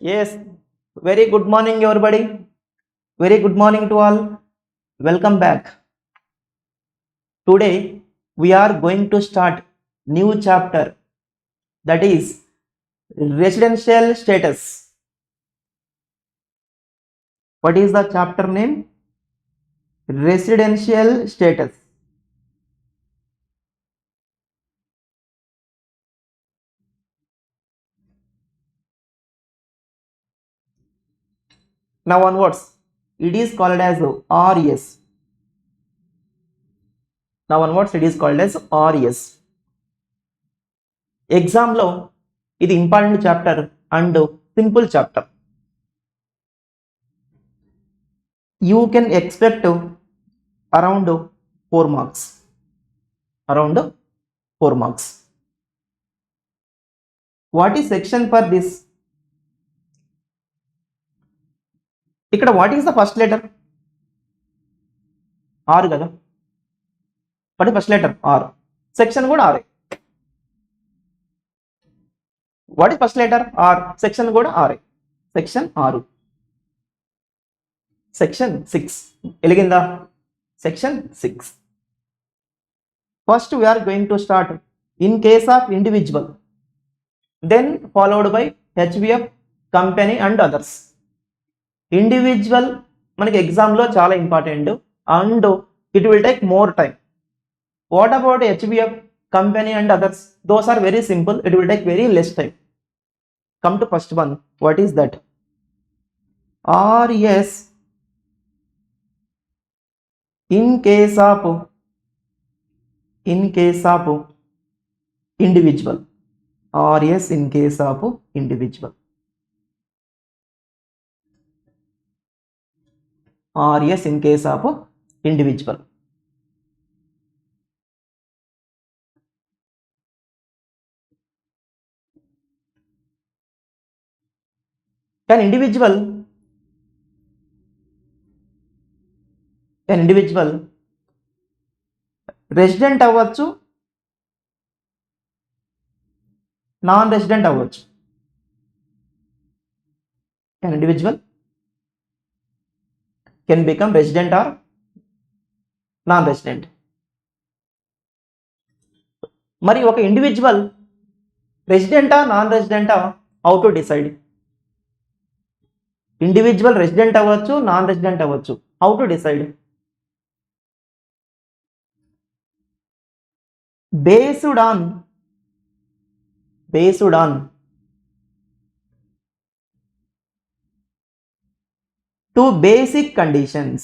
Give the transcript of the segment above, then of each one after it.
Yes, very good morning, everybody. Very good morning to all. Welcome back. Today we are going to start new chapter, that is residential status. What is the chapter name? Residential status. Now onwards, it is called as RES. Now onwards, it is called as RES. ఎగ్జామ్లో ఇది important chapter and simple chapter. You can expect around 4 marks. Around 4 marks. What is section for this? ఇక్కడ what is the first letter? R కదా. What is first letter? R. Section కూడా ఆరే. What is first letter? R. Section కూడా ఆరే. Section 6. Section 6 ఎలిగిందా? Section 6. First we are going to start in case of individual, then followed by HBF, company and others. Individual మనకి ఎగ్జామ్లో చాలా important and it will take more time. What about HBF, company and others? Those are very simple, it will take very less time. Come to first one. What is that? RS in case of individual. RS in case of individual. RS in case of individual. An individual resident అవ్వచ్చు, non resident అవ్వచ్చు. an individual can become resident or non-resident. మరి ఒక individual రెసిడెంటా non రెసిడెంటా? How to decide? Individual resident అవ్వచ్చు, non resident అవ్వచ్చు. How to decide? based on two basic conditions.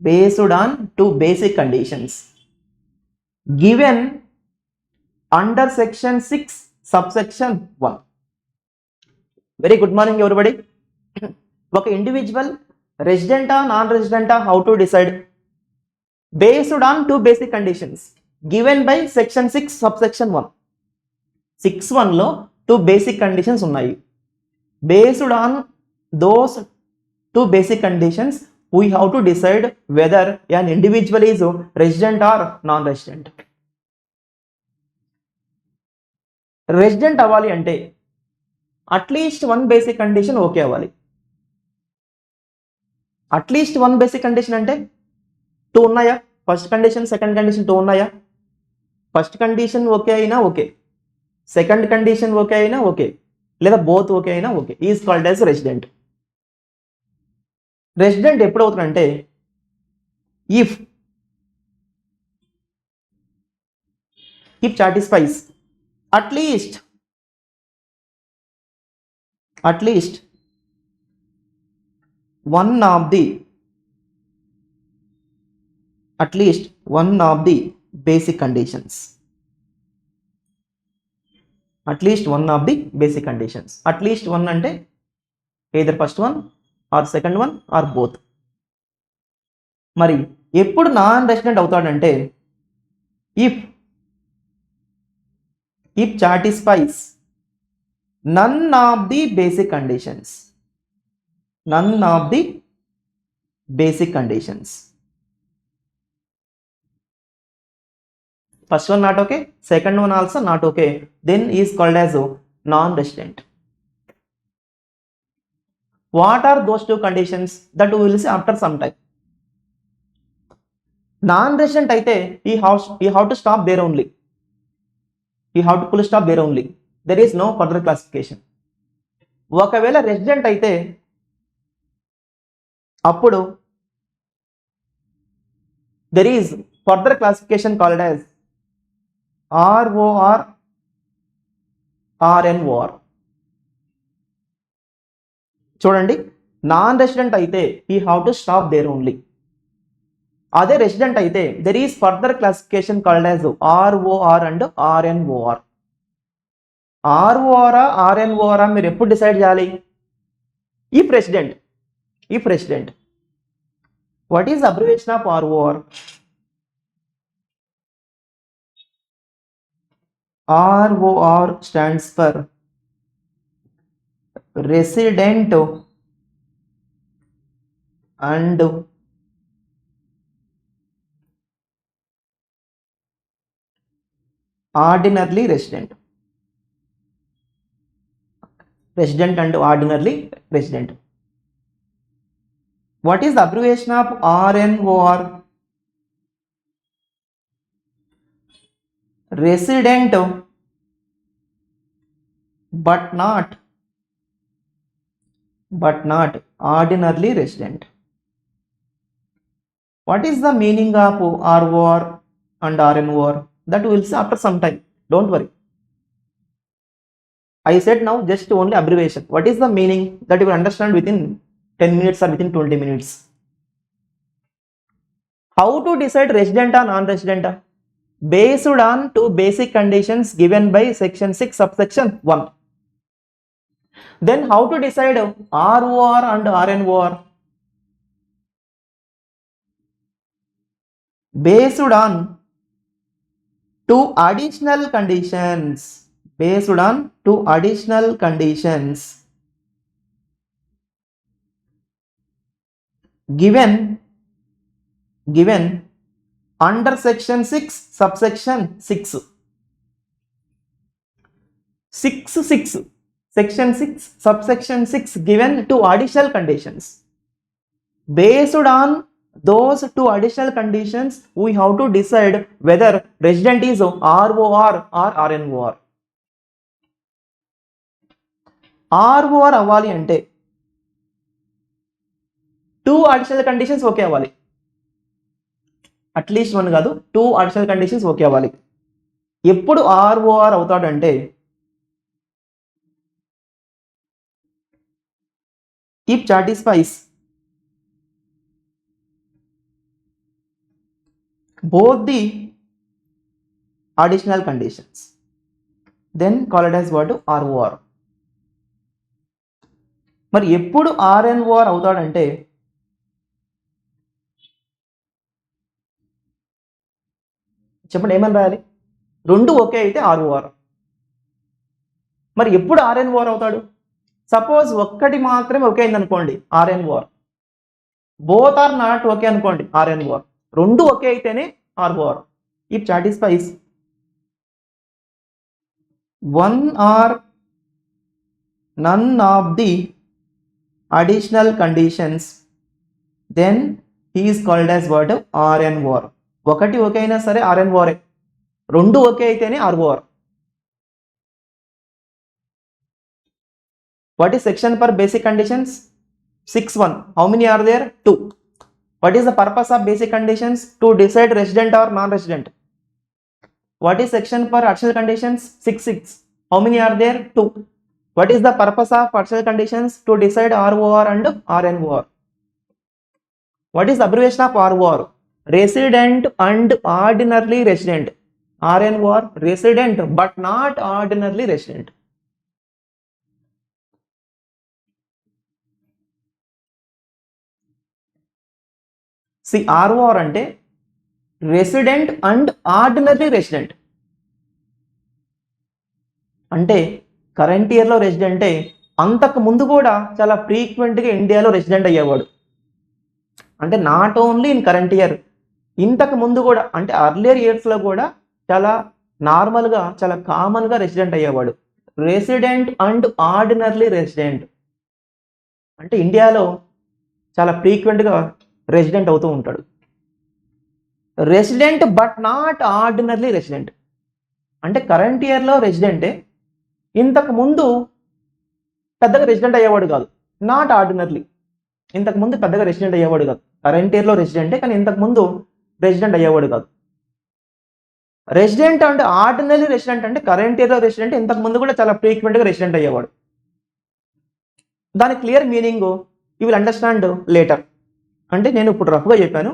Based on two basic conditions given under section 6 subsection 1. Very good morning everybody. ఒక individual రెసిడెంటా non రెసిడెంటా? How to decide? based on two basic conditions given by section 6 subsection 1. 6(1) లో two basic conditions ఉన్నాయి. based on those two basic conditions we have to decide whether an individual is resident or non-resident. Resident అవ్వాలి అంటే at least 1 basic condition okay అవ్వాలి. At least 1 basic condition అంటే 2 ఉన్నాయా? First condition, second condition 2 ఉన్నాయా? First condition okay అయినా okay, second condition okay అయినా okay, లేదా both okay అయినా okay, is called as resident. Resident ఎప్పుడు అవుతుందంటే if satisfies at least one of the basic conditions. At least one అంటే either first one or second one or both. మరి ఎప్పుడు non resident అవుతాడంటే if satisfies none of the basic conditions. First one not okay, second one also not okay, then is called as non-resident. What are those two conditions? That we will see after some time. Non-resident అయితే he have to stop there only. He have to full stop there only. There is no further classification. ఒకవేళ resident అయితే అప్పుడు there is further classification called as ROR, RNOR. చూడండి, non resident అయితే he have to stop there only. అదే resident అయితే there is further classification called as ROR and RNOR. ROR RNOR మీరు ఎప్పుడు decide చేయాలి? If resident. What is abbreviation of ROR? ROR stands for resident and ordinarily resident. Resident and ordinarily resident. What is the abbreviation of RNOR? Resident but not ordinarily resident. What is the meaning of ROR and RNOR? That we will see after some time. Don't worry. I said now just only abbreviation. What is the meaning? That you will understand within 10 minutes or within 20 minutes. How to decide resident or non-resident? Based on two basic conditions given by section 6 subsection 1. Then how to decide ROR and RNOR? Based on two additional conditions. Given under section 6 subsection 6. Section 6 subsection 6 given two additional conditions. Based on those two additional conditions, we have to decide whether resident is ROR or RNOR. ROR అవ్వాలి అంటే two additional conditions okay అవ్వాలి. At least one కాదు, two additional conditions okay అవ్వాలి. ఎప్పుడు ROR అవుతాడంటే if satisfies both the additional conditions, then call it as what? ROR. మరి ఎప్పుడు RNOR అవుతాడంటే చెప్పండి, ఏమని రాయాలి? రెండు ఓకే అయితే ROR. మరి ఎప్పుడు RNOR అవుతాడు? సపోజ్ ఒక్కటి మాత్రమే ఓకే అయింది అనుకోండి, RNOR. Both are not okay అనుకోండి, RNOR. రెండు ఓకే అయితేనే ROR. If satisfies one or none of the additional conditions, then he is called as what? RNOR. ఒకటి ఓకే అయినా సరే RNOR, రెండు ఓకే అయితేనే ROR. What is section for basic conditions? 6(1). How many are there? 2. What is the purpose of basic conditions? To decide resident or non-resident. What is section for additional conditions? 6(6). How many are there? 2. What is the purpose of additional conditions? To decide ROR and RNOR. What is the abbreviation of ROR? Resident and ordinarily resident. RNOR, resident but not ordinarily resident. See, ROR అంటే resident and ordinarily resident. అంటే current ఇయర్లో రెసిడెంటే అంతకు ముందు కూడా చాలా ఫ్రీక్వెంట్గా ఇండియాలో resident అయ్యేవాడు. అంటే not only in current year, ఇంతకు ముందు కూడా అంటే అర్లియర్ ఇయర్స్లో కూడా చాలా నార్మల్గా చాలా కామన్గా రెసిడెంట్ అయ్యేవాడు. Resident and ordinarily resident. అంటే ఇండియాలో చాలా ఫ్రీక్వెంట్గా రెసిడెంట్ అవుతూ ఉంటాడు. Resident but not ordinary resident, అంటే కరెంట్ ఇయర్లో రెసిడెంటే, ఇంతకు ముందు పెద్దగా రెసిడెంట్ అయ్యేవాడు కాదు. నాట్ ఆర్డినర్లీ, ఇంతకు ముందు పెద్దగా రెసిడెంట్ అయ్యేవాడు కాదు. కరెంట్ ఇయర్లో రెసిడెంటే, కానీ ఇంతకు ముందు రెసిడెంట్ అయ్యేవాడు కాదు. రెసిడెంట్ అంటే ఆర్డినరీ రెసిడెంట్ అంటే కరెంట్ ఇయర్లో రెసిడెంట్, ఇంతకు ముందు కూడా చాలా ఫ్రీక్వెంట్గా రెసిడెంట్ అయ్యేవాడు. దాని clear meaning you will understand later. అంటే నేను ఇప్పుడు రఫ్గా చెప్పాను,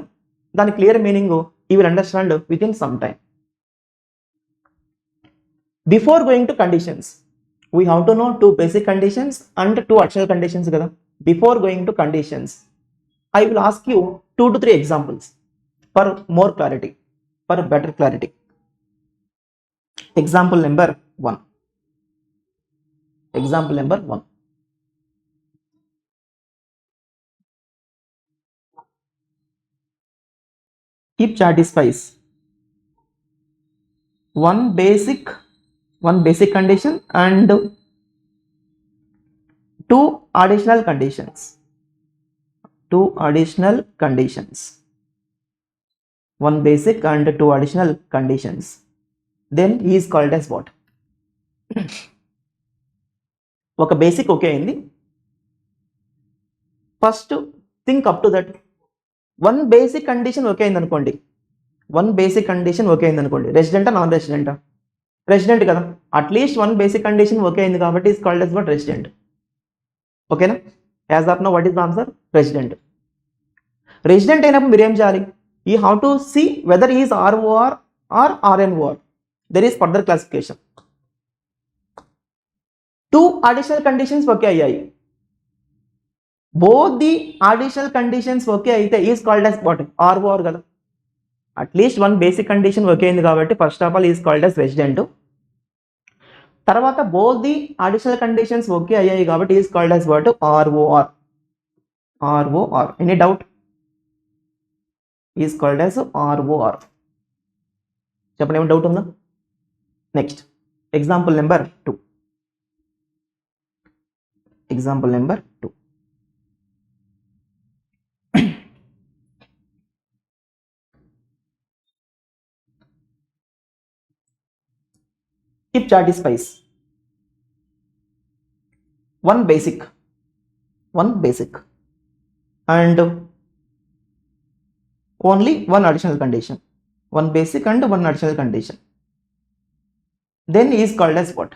దాని clear meaning you will understand with in some time. Before going to conditions we have to know two basic conditions and two additional conditions kada. Before going to conditions, I will ask you 2 to 3 examples for more clarity, for better clarity. Example number 1. Example number 1. If satisfies one basic condition and two additional conditions, one basic and two additional conditions, then he is called as what? ఒక basic okay అయింది. First think up to that. One basic condition okay అయింది అనుకోండి, రెసిడెంటా non రెసిడెంటా? Resident కదా. At least one basic condition okay అయింది కాబట్టి is called as what? Resident. ఓకేనా? As of now what is the answer? Resident. Resident అయినప్పుడు మీరు ఏం చేయాలి? You have to see whether is ROR or RNOR. There is further classification. Two additional conditions okay అయ్యాయి. Both the additional conditions okay అయితే is called as what? ROR కదా. At least one basic condition okay అయింది కాబట్టి first of all is called as resident. తర్వాత both the additional conditions okay అయ్యాయి కాబట్టి is called as what? ROR. Any doubt? Is called as ROR. చెప్పండి, ఏమైనా doubt ఉందా? Next example number 2. If satisfies one basic and only one additional condition, one basic and one additional condition, then is called as what?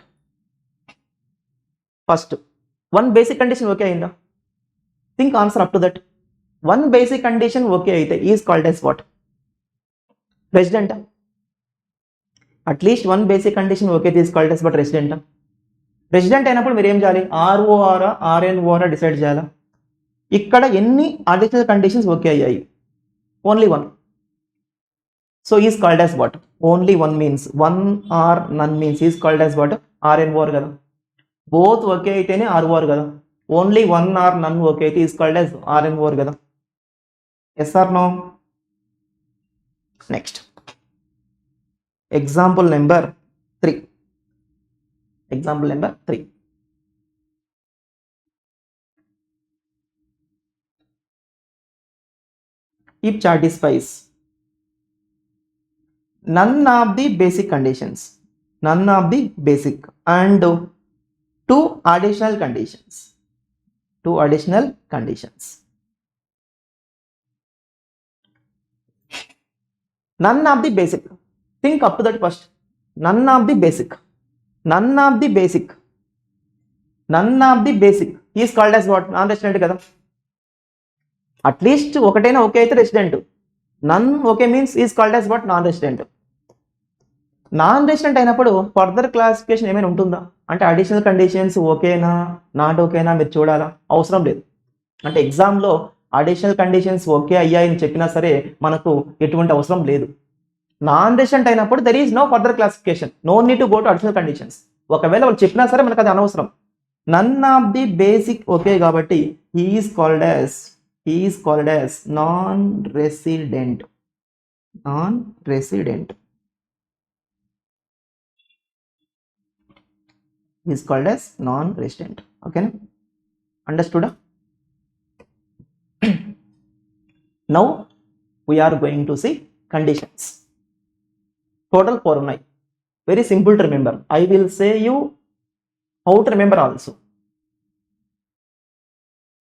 First, one basic condition okay అయిందా? Think answer up to that. One basic condition okay అయితే is called as what? Resident. At least one basic condition okay is called as what? Resident. Resident అయినప్పుడు మీరు ఏం చేయాలి? ROR RNOR decide చేయాలా? ఇక్కడ ఎన్ని additional conditions okay అయ్యాయి? Only one. So is called as what? Only one means one or none means is called as what? RNOR కదా. Both okay అయితేనే ROR కదా. Only one or none okay అయితే is called as RNOR కదా. Yes or no? Next example number 3. If satisfies none of the basic conditions and two additional conditions, none of the basic. Think up to that first. None of the basic is called as what? Non resident కదా. At least ఒకటైనా okay అయితే resident. None okay means is called as what? Non resident. Non resident అయినప్పుడు further classification ఏమైనా ఉంటుందా? అంటే additional conditions ఓకేనా not ఓకేనా మీరు చూడాలా? అవసరం లేదు. అంటే ఎగ్జామ్లో అడిషనల్ కండిషన్స్ ఓకే అయ్యాయని చెప్పినా సరే మనకు ఎటువంటి అవసరం లేదు. నాన్ రెసిడెంట్ అయినప్పుడు there is no further classification, no need to go to additional conditions. ఒకవేళ వాళ్ళు చెప్పినా సరే మనకు అది అనవసరం. None of the basic okay కాబట్టి is called as non resident. Is called as non resident. ఓకేనా? అండర్స్టూడా? Now we are going to see conditions. Total 4 ఉన్నాయి. Very simple to remember. I will say you how to remember also.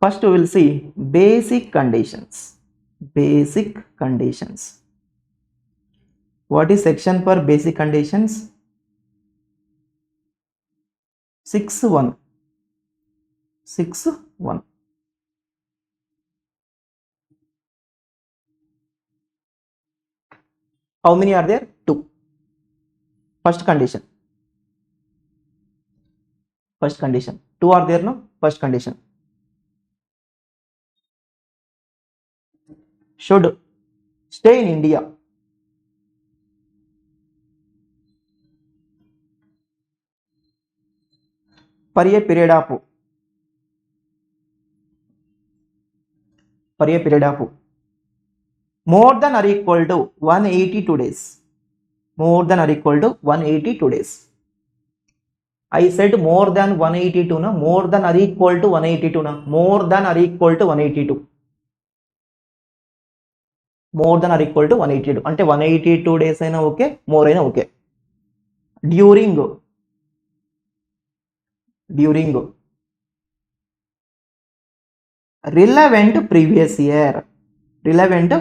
First we will see basic conditions. Basic conditions. What is section for basic conditions? 6.1. 6.1. How many are there? 2. First condition. First condition. 2 are there, no? First condition. Should stay in India. For a period of more than or equal to 182 days. More than or equal to 182 days. I said more than 182 na, more than or equal to 182 na, more than or equal to 182. More than or equal to 182 అంటే 182 days అయినా okay, more అయినా okay. During relevant previous year. Relevant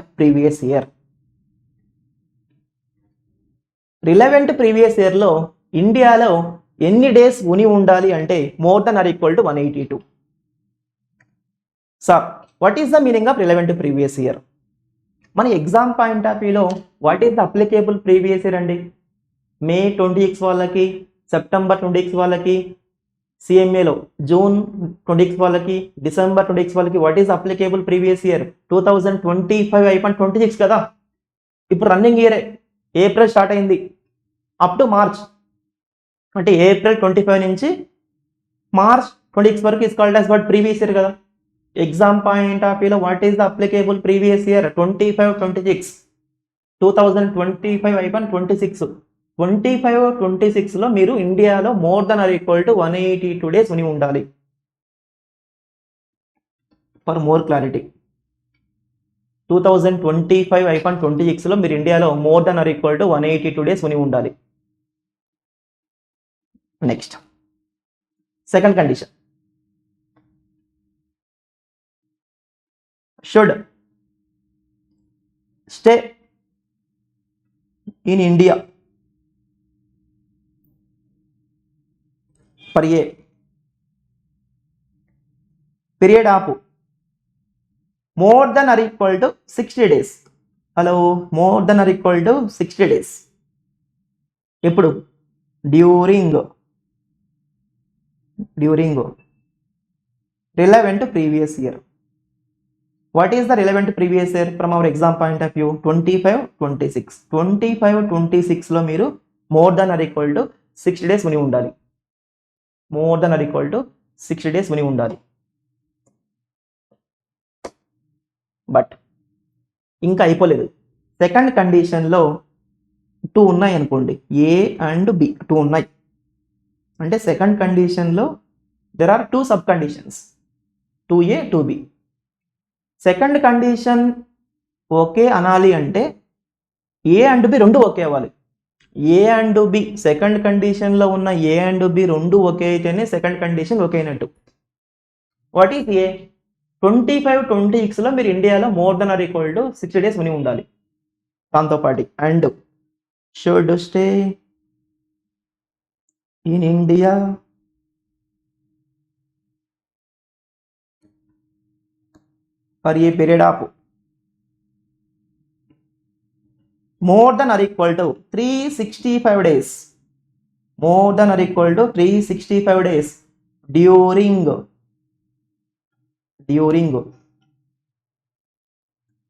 previous ఇయర్లో ఇండియాలో ఎన్ని days ఉని ఉండాలి అంటే more than or equal to 182. Sir what is the meaning of relevant previous year? మన ఎగ్జామ్ పాయింట్ ఆఫ్ వ్యూలో what is the applicable previous year అండి? May 26 వాళ్ళకి, సెప్టెంబర్ 26 వాళ్ళకి, సిఎంఏలో జూన్ 26 వాళ్ళకి, డిసెంబర్ 26 వాళ్ళకి what is applicable previous year? 2025 అయిపోయి 26 కదా. ఇప్పుడు రన్నింగ్ ఇయరే, ఏప్రిల్ స్టార్ట్ అయింది అప్ టు మార్చ్, అంటే ఏప్రిల్ 25 నుంచి మార్చ్ 26 వరకు is called as what? Previous year కదా. ఎగ్జామ్ పాయింట్ ఆఫ్ వ్యూలో what is the applicable previous year? 25-26. 2025 అయిపోయి 26. 25-26లో మీరు ఇండియాలో more than or equal to 182 days ఉని ఉండాలి. ఫర్ మోర్ క్లారిటీ, 2025 అయిపోయి 26లో మీరు ఇండియాలో more than or equal to 182 days ఉని ఉండాలి. Next second condition. Should stay in India for a period of more than or equal to 60 days. Hello, more than or equal to 60 days. ఎప్పుడు? During relevant previous year. What is the relevant previous year from our exam point of view? 25-26. 25-26లో మీరు more than or equal to 60 days ఉని ఉండాలి. More than or equal to 60 days ఉని ఉండాలి. But ఇంకా అయిపోలేదు. Second కండిషన్లో 2 ఉన్నాయి అనుకోండి, ఏ అండ్ బి 2 ఉన్నాయి అంటే సెకండ్ కండిషన్లో there are 2 sub conditions, 2A 2B. Second condition okay అనాలి అంటే ఏ అండ్ బి రెండు ఓకే అవ్వాలి. ఏ అండ్ బి సెకండ్ కండిషన్లో ఉన్న ఏ అండ్ బి రెండు ఒకే అయితేనే సెకండ్ కండిషన్ ఓకే అయినట్టు. What is A? 25-26లో మీరు ఇండియాలో more than or equal to 60 days ఉని ఉండాలి. దాంతోపాటు and should stay in India for a period of more than or equal to 365 days. More than or equal to 365 days during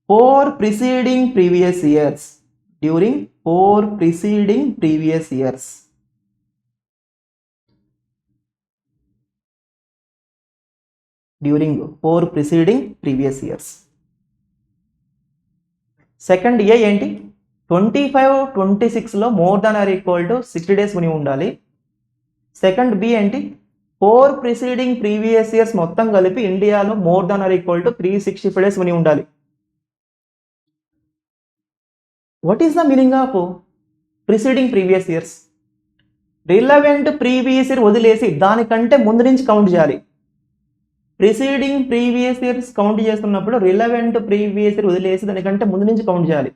4 preceding previous years. During 4 preceding previous years. During 4 preceding previous years. Second A ఏంటి? 25-26లో more than or equal to 60 days ఉని ఉండాలి. Second B ఏంటి? 4 preceding previous years మొత్తం కలిపి ఇండియాలో more than or equal to 365 days ఉని ఉండాలి. What is the meaning of preceding previous years? Relevant previous year వదిలేసి దానికంటే ముందు నుంచి కౌంట్ చేయాలి. ప్రిసీడింగ్ ప్రీవియస్ ఇయర్స్ కౌంట్ చేస్తున్నప్పుడు రిలవెంట్ ప్రీవియస్ ఇయర్ వదిలేసి దానికంటే ముందు నుంచి కౌంట్ చేయాలి.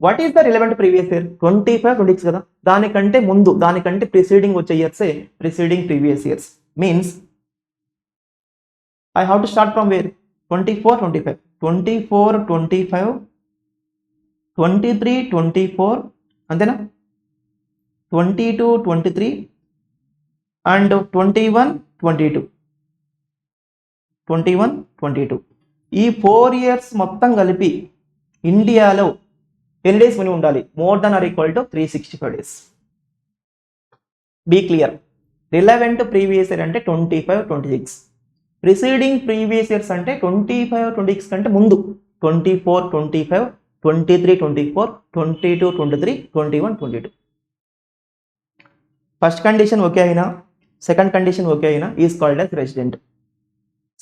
What is the relevant previous year? 25, 26 కదా, దానికంటే ముందు, దానికంటే ప్రిసీడింగ్ వచ్చే ఇయర్సే preceding previous years. Means I have to start from where? 24, 25, 24, 25, 23, 24, అంతేనా? 22, 23 అండ్ 21, 22, 21, 22 ఈ 4 ఇయర్స్ మొత్తం కలిపి ఇండియాలో ఎన్ని డేస్ ఉని ఉండాలి? More than or equal to 365 days. Be clear. Relevant previous year అంటే 25, 26. ప్రిసీడింగ్ ప్రీవియస్ ఇయర్స్ అంటే 25, 26 కంటే ముందు 24, 25, 23, 24, 22, 23, 21, 22. ఫస్ట్ కండిషన్ ఓకే అయినా, సెకండ్ కండిషన్ ఓకే అయినా is called as resident.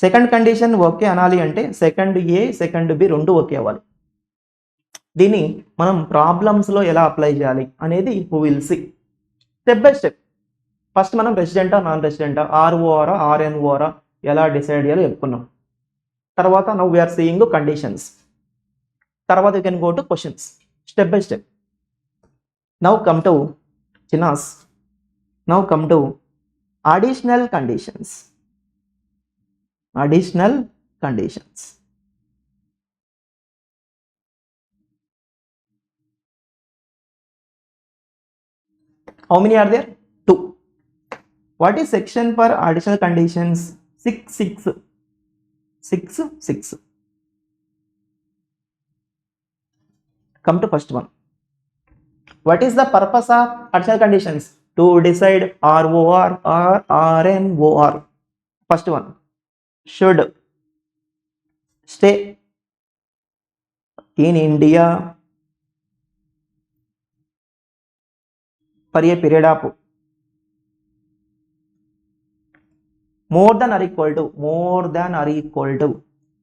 Second condition okay అనాలి అంటే సెకండ్ ఏ, సెకండ్ బి రెండు okay అవ్వాలి. దీన్ని మనం ప్రాబ్లమ్స్లో ఎలా అప్లై చేయాలి అనేది will see step by step. First మనం రెసిడెంటా, నాన్ రెసిడెంటా, ఆర్ఓఆరా, ఆర్ఎన్ఓఆరా ఎలా డిసైడ్ చేయాలో చెప్పుకున్నాం. తర్వాత నౌ వీఆర్ సీయింగ్ కండిషన్స్. తర్వాత you can go to questions step by step. Now come to చిన్నాస్. Now come to additional conditions. Additional conditions. How many are there? 2. What is section for additional conditions? 6, 6, 6. Come to first one. What is the purpose of additional conditions? To decide ROR or RNOR. First one, should stay in India for a period of more than or equal to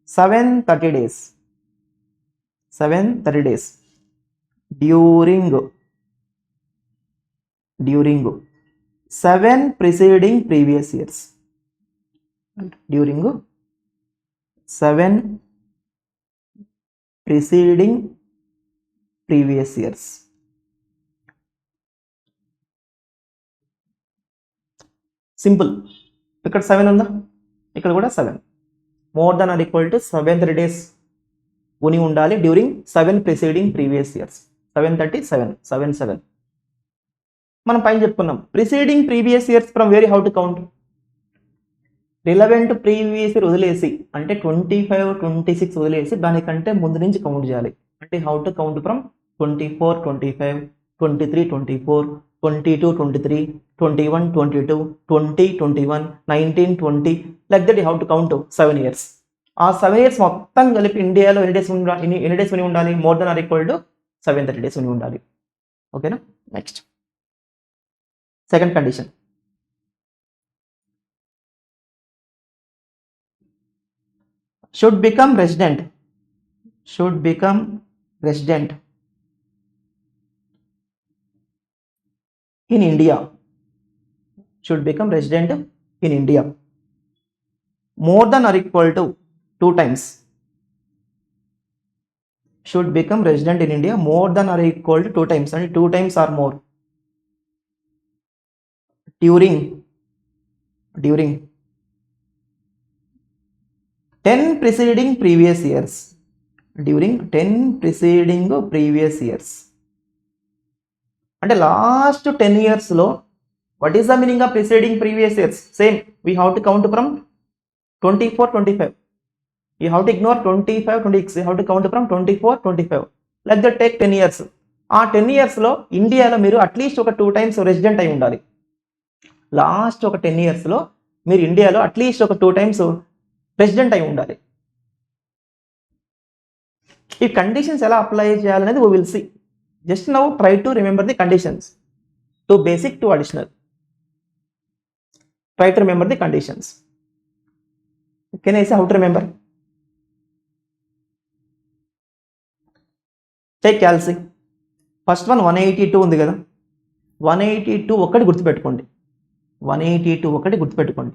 730 days. 730 days during 7 preceding previous years. During 7 preceding previous years. Simple. ఇక్కడ 7 ఉందా, ఇక్కడ కూడా 7. More than or equal to 730 days ఉని ఉండాలి during 7 preceding previous years. 737, 77. మనం పైన చెప్పుకున్నాం preceding previous years from where how to count? Relevant previous year వదిలేసి అంటే 25, 26 వదిలేసి దానికంటే ముందు నుంచి కౌంట్ చేయాలి. అంటే how to count from 24, 25, 23, 24, 22, 23, 21, 22, 20, 21, 19, 20 like that how to count 7 years. ఆ 7 ఇయర్స్ మొత్తం కలిపి ఇండియాలో ఎన్ని డేస్ ఉని ఉండాలి? More than or equal to 730 days ఉని ఉండాలి. ఓకేనా? Next second condition. Should become resident in India. Should become resident in India more than or equal to 2 times. Should become resident in India more than or equal to 2 times, and 2 times or more during 10 preceding previous years. During 10 preceding previous years. అంటే last 10 years లో what is the meaning of preceding previous years? Same we have to count from 24, 25. You have to ignore 25, 26. You have to count from 24, 25. Like that take 10 years. ఆ 10 years లో ఇండియాలో మీరు at least ఒక 2 times resident అయి ఉండాలి. Last ఒక 10 years లో మీరు ఇండియాలో అట్లీస్ట్ ఒక 2 టైమ్స్ రెసిడెంట్ అయి ఉండాలి. ఈ కండిషన్స్ ఎలా అప్లై చేయాలనేది we will see. Just now try to remember the conditions. To basic to additional. Try to remember the conditions. Can I say how to remember? Take calci. First one 182 ఉంది కదా, 182 ఒకటి గుర్తుపెట్టుకోండి, 182 ఒకటి గుర్తుపెట్టుకోండి.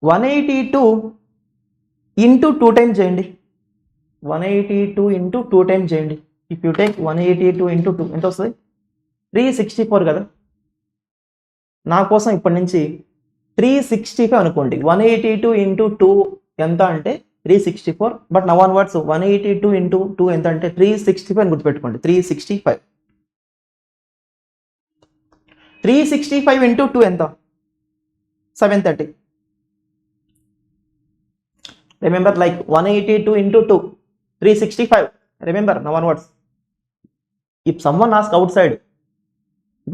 182 into 2 times చేయండి, 182 into 2 times చేయండి. If you take 182 into 2 ఎంత వస్తుంది? 364 కదా. నా కోసం ఇప్పటి నుంచి 365 అనుకోండి. 182 ఇంటూ 2 ఎంత అంటే 364. బట్ నవ్ ఆన్వర్డ్స్ 182 ఇంటూ 2 ఎంత అంటే 365 అని గుర్తుపెట్టుకోండి. 365 365 ఇంటూ 2 ఎంత? 730. Remember, like 182 into 2 365. Remember, now onwards. If someone ask out side,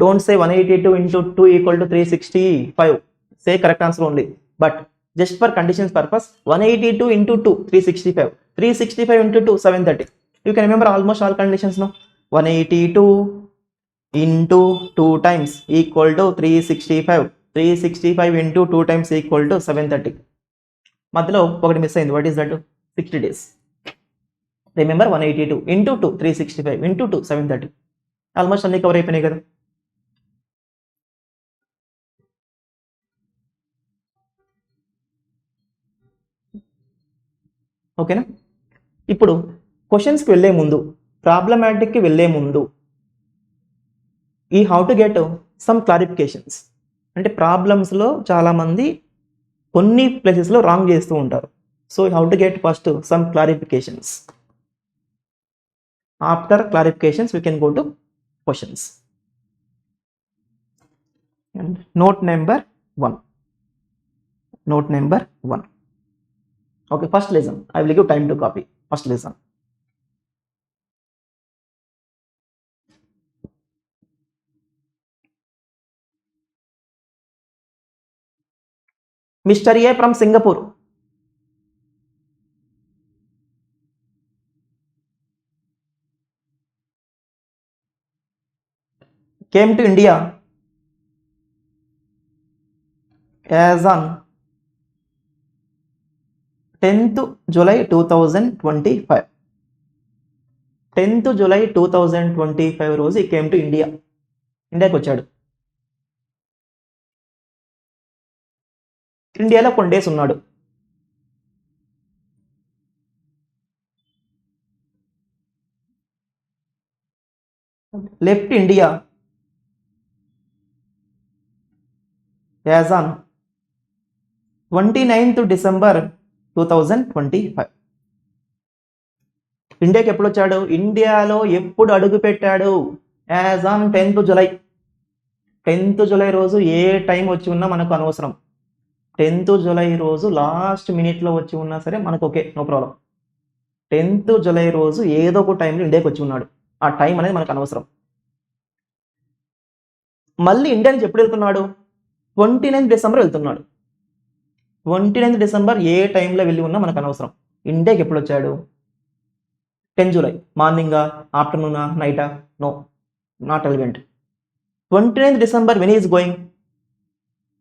don't say 182 into 2 equal to 365. Say correct answer only. But just for conditions purpose, 182 into 2 365, 365 into 2 730. You can remember almost all conditions now. 182 into 2 times equal to 365, 365 into 2 times equal to 730. మధ్యలో ఒకటి miss అయింది. What is that? 60 days. Remember, 182 into 2 365 into 2 730. Almost అన్ని cover అయిపోయినాయి కదా. ఓకేనా? ఇప్పుడు క్వశ్చన్స్కి వెళ్ళే ముందు, ప్రాబ్లమాటిక్కి వెళ్ళే ముందు, ఈ how to get some clarifications. అంటే ప్రాబ్లమ్స్లో చాలామంది కొన్ని ప్లేసెస్లో రాంగ్ చేస్తూ ఉంటారు. So how to get first some clarifications. After clarifications we can go to questions. And note number 1. Note number 1. Okay, first lesson. I will give time to copy. First lesson. Mr. A from Singapore came to India as on 10th July 2025. 10th July 2025 రోజు he came to India. ఇండియాకి వచ్చాడు. ఇండియాలో కొన్ని days ఉన్నాడు. Left India as on 29th December 2025. ఇండియాకి ఎప్పుడు వచ్చాడు? ఇండియాలో ఎప్పుడు అడుగు పెట్టాడు? As on 10th July. 10th July రోజు ఏ టైం వచ్చి ఉన్నా మనకు అనవసరం. 10th July రోజు లాస్ట్ మినిట్లో వచ్చి ఉన్నా సరే మనకు okay, no problem. 10th July రోజు ఏదో ఒక టైంలో ఇండియాకి వచ్చి ఉన్నాడు. ఆ టైం అనేది మనకు అనవసరం. మళ్ళీ ఇండియా నుంచి ఎప్పుడు వెళ్తున్నాడు? 29th December వెళ్తున్నాడు. 29th December ఏ టైంలో వెళ్ళి ఉన్నా మనకు అనవసరం. ఇండియాకి ఎప్పుడు వచ్చాడు? 10 July. మార్నింగా, ఆఫ్టర్నూనా, నైటా? No, not relevant. 29th December when he is going?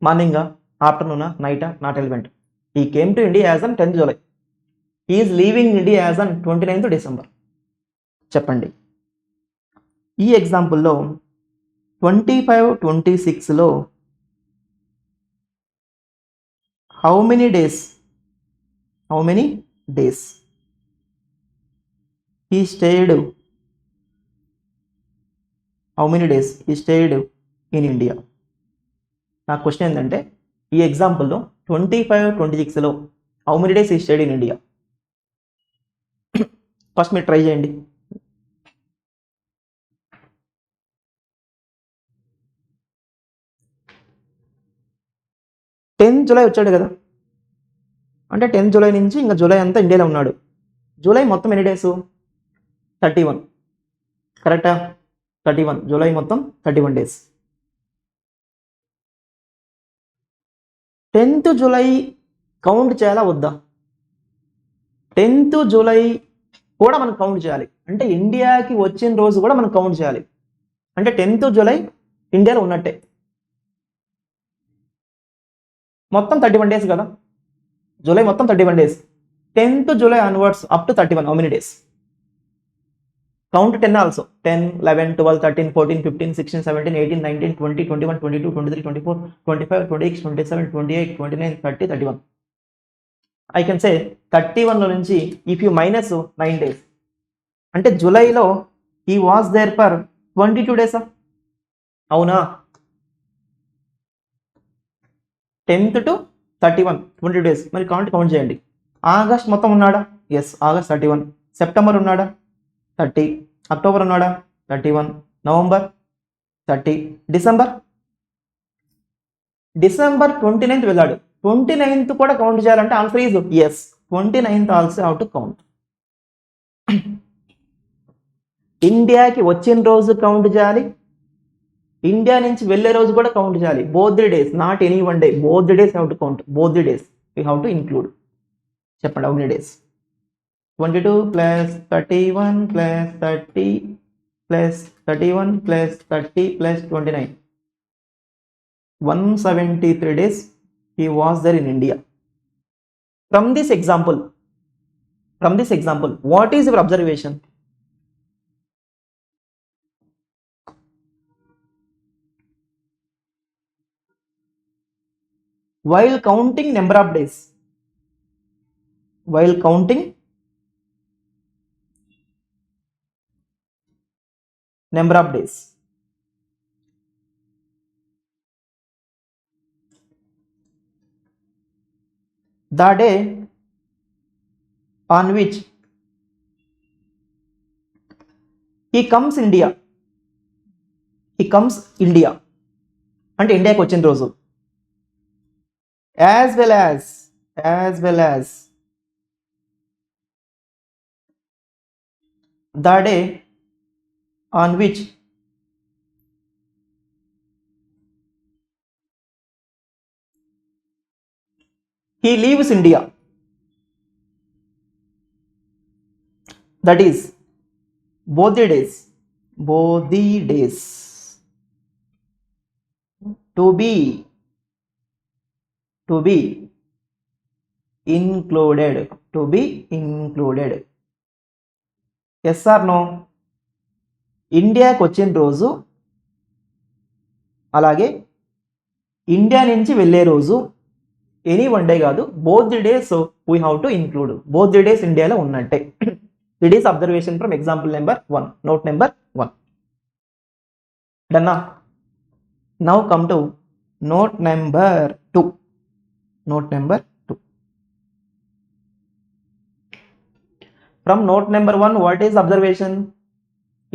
మార్నింగా, ఆఫ్టర్నూనా, నైటా? Not relevant. He came to India as on 10th July. He is leaving India as on 29th December. చెప్పండి. ఈ ఎగ్జాంపుల్లో 25-26లో how many days he stayed? How many days he stayed in India? నా question ఏంటంటే, ఈ ఎగ్జాంపుల్లో 25-26లో how many days he stayed in India? First మీరు try చేయండి. July వచ్చాడు కదా, అంటే 10th July నుంచి ఇంకా జూలై అంతా ఇండియాలో ఉన్నాడు. జూలై మొత్తం ఎన్ని డేస్? 31. కరెక్టా? 31. జూలై మొత్తం 31 days. 10th July కౌంట్ చేయాలా వద్దా? 10th July కూడా మనం కౌంట్ చేయాలి. అంటే ఇండియాకి వచ్చిన రోజు కూడా మనం కౌంట్ చేయాలి. అంటే 10th July ఇండియాలో ఉన్నట్టే. మొత్తం 31 days కదా, జూలై మొత్తం 31 days. 10th July onwards up to 31 how many days? Count 10 also 10, 11, 12, 13, 14, 15, 16, 17, 18, 19, 20, 21, 22, 23, 24, 25, 26, 27, 28, 29, 30, 31. I can say 31 లో నుంచి if you minus 9 days అంటే జూలైలో he was there for 22 days. అవునా? 10th to 31 20 days. మరి కౌంట్ చేయండి. ఆగస్ట్ మొత్తం ఉన్నాడా? Yes, August 31. సెప్టెంబర్ ఉన్నాడా? 30. అక్టోబర్ ఉన్నాడా? 31. నవంబర్ 30. డిసెంబర్ 29th వెళ్ళాడు. 29th కూడా కౌంట్ చేయాలంటే answer is yes, 29th also how to count. ఇండియాకి వచ్చిన రోజు కౌంట్ చేయాలి, ఇండియా నుంచి వెళ్ళే రోజు కూడా కౌంట్ చేయాలి. Both the days, not any one day. Both the days how to count. Both the days we how to include. చెప్పండి, how many days? 22 plus 31 plus 30 plus 31 plus 30 plus 29. 173 days he was there in India. From this example, what is your observation? While counting number of days, the day on which he comes India అంటే ఇండియాకి వచ్చిన రోజు, as well as the day on which he leaves India. That is both the days to be included. Yes or no? ఇండియాకి వచ్చిన రోజు అలాగే India నుంచి వెళ్ళే రోజు, ఎనీ వన్ డే కాదు, both the days we have to include. Both the days ఇండియాలో ఉన్నట్టే. It is observation from example number 1, note number 1. డన్నా? Now come to note number 2. From note number 1, what is observation?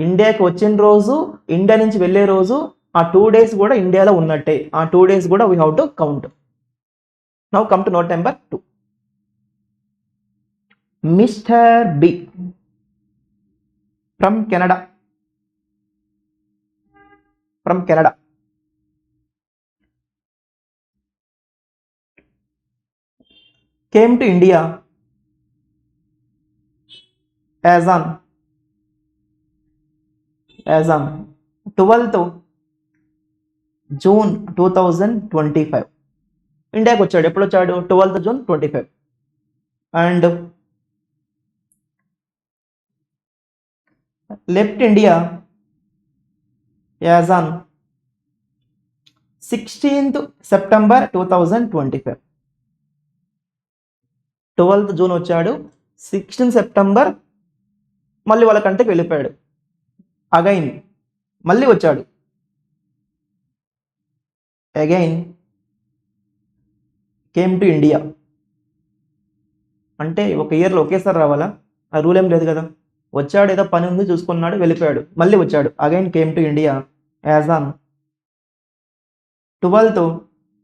ఇండియాకి వచ్చిన రోజు, India నుంచి వెళ్ళే రోజు, ఆ 2 days కూడా ఇండియాలో ఉన్నట్టే. ఆ 2 days కూడా we have to count. Now come to note number 2. Mister B from Canada came to India as on 12th June 2025. ఇండియాకి వచ్చాడు. ఎప్పుడు వచ్చాడు? 12th June 25. And left India as on 16th September 2025. 12th June వచ్చాడు, 16th September మళ్ళీ వాళ్ళ కంట్రీకి వెళ్ళిపోయాడు. Again మళ్ళీ వచ్చాడు, అగైన్ కేమ్ టు ఇండియా. అంటే ఒక ఇయర్లో ఒకేసారి రావాలా? ఆ రూల్ ఏం లేదు కదా. వచ్చాడు, ఏదో పని ఉంది చూసుకున్నాడు, వెళ్ళిపోయాడు, మళ్ళీ వచ్చాడు. Again came to India as on 12th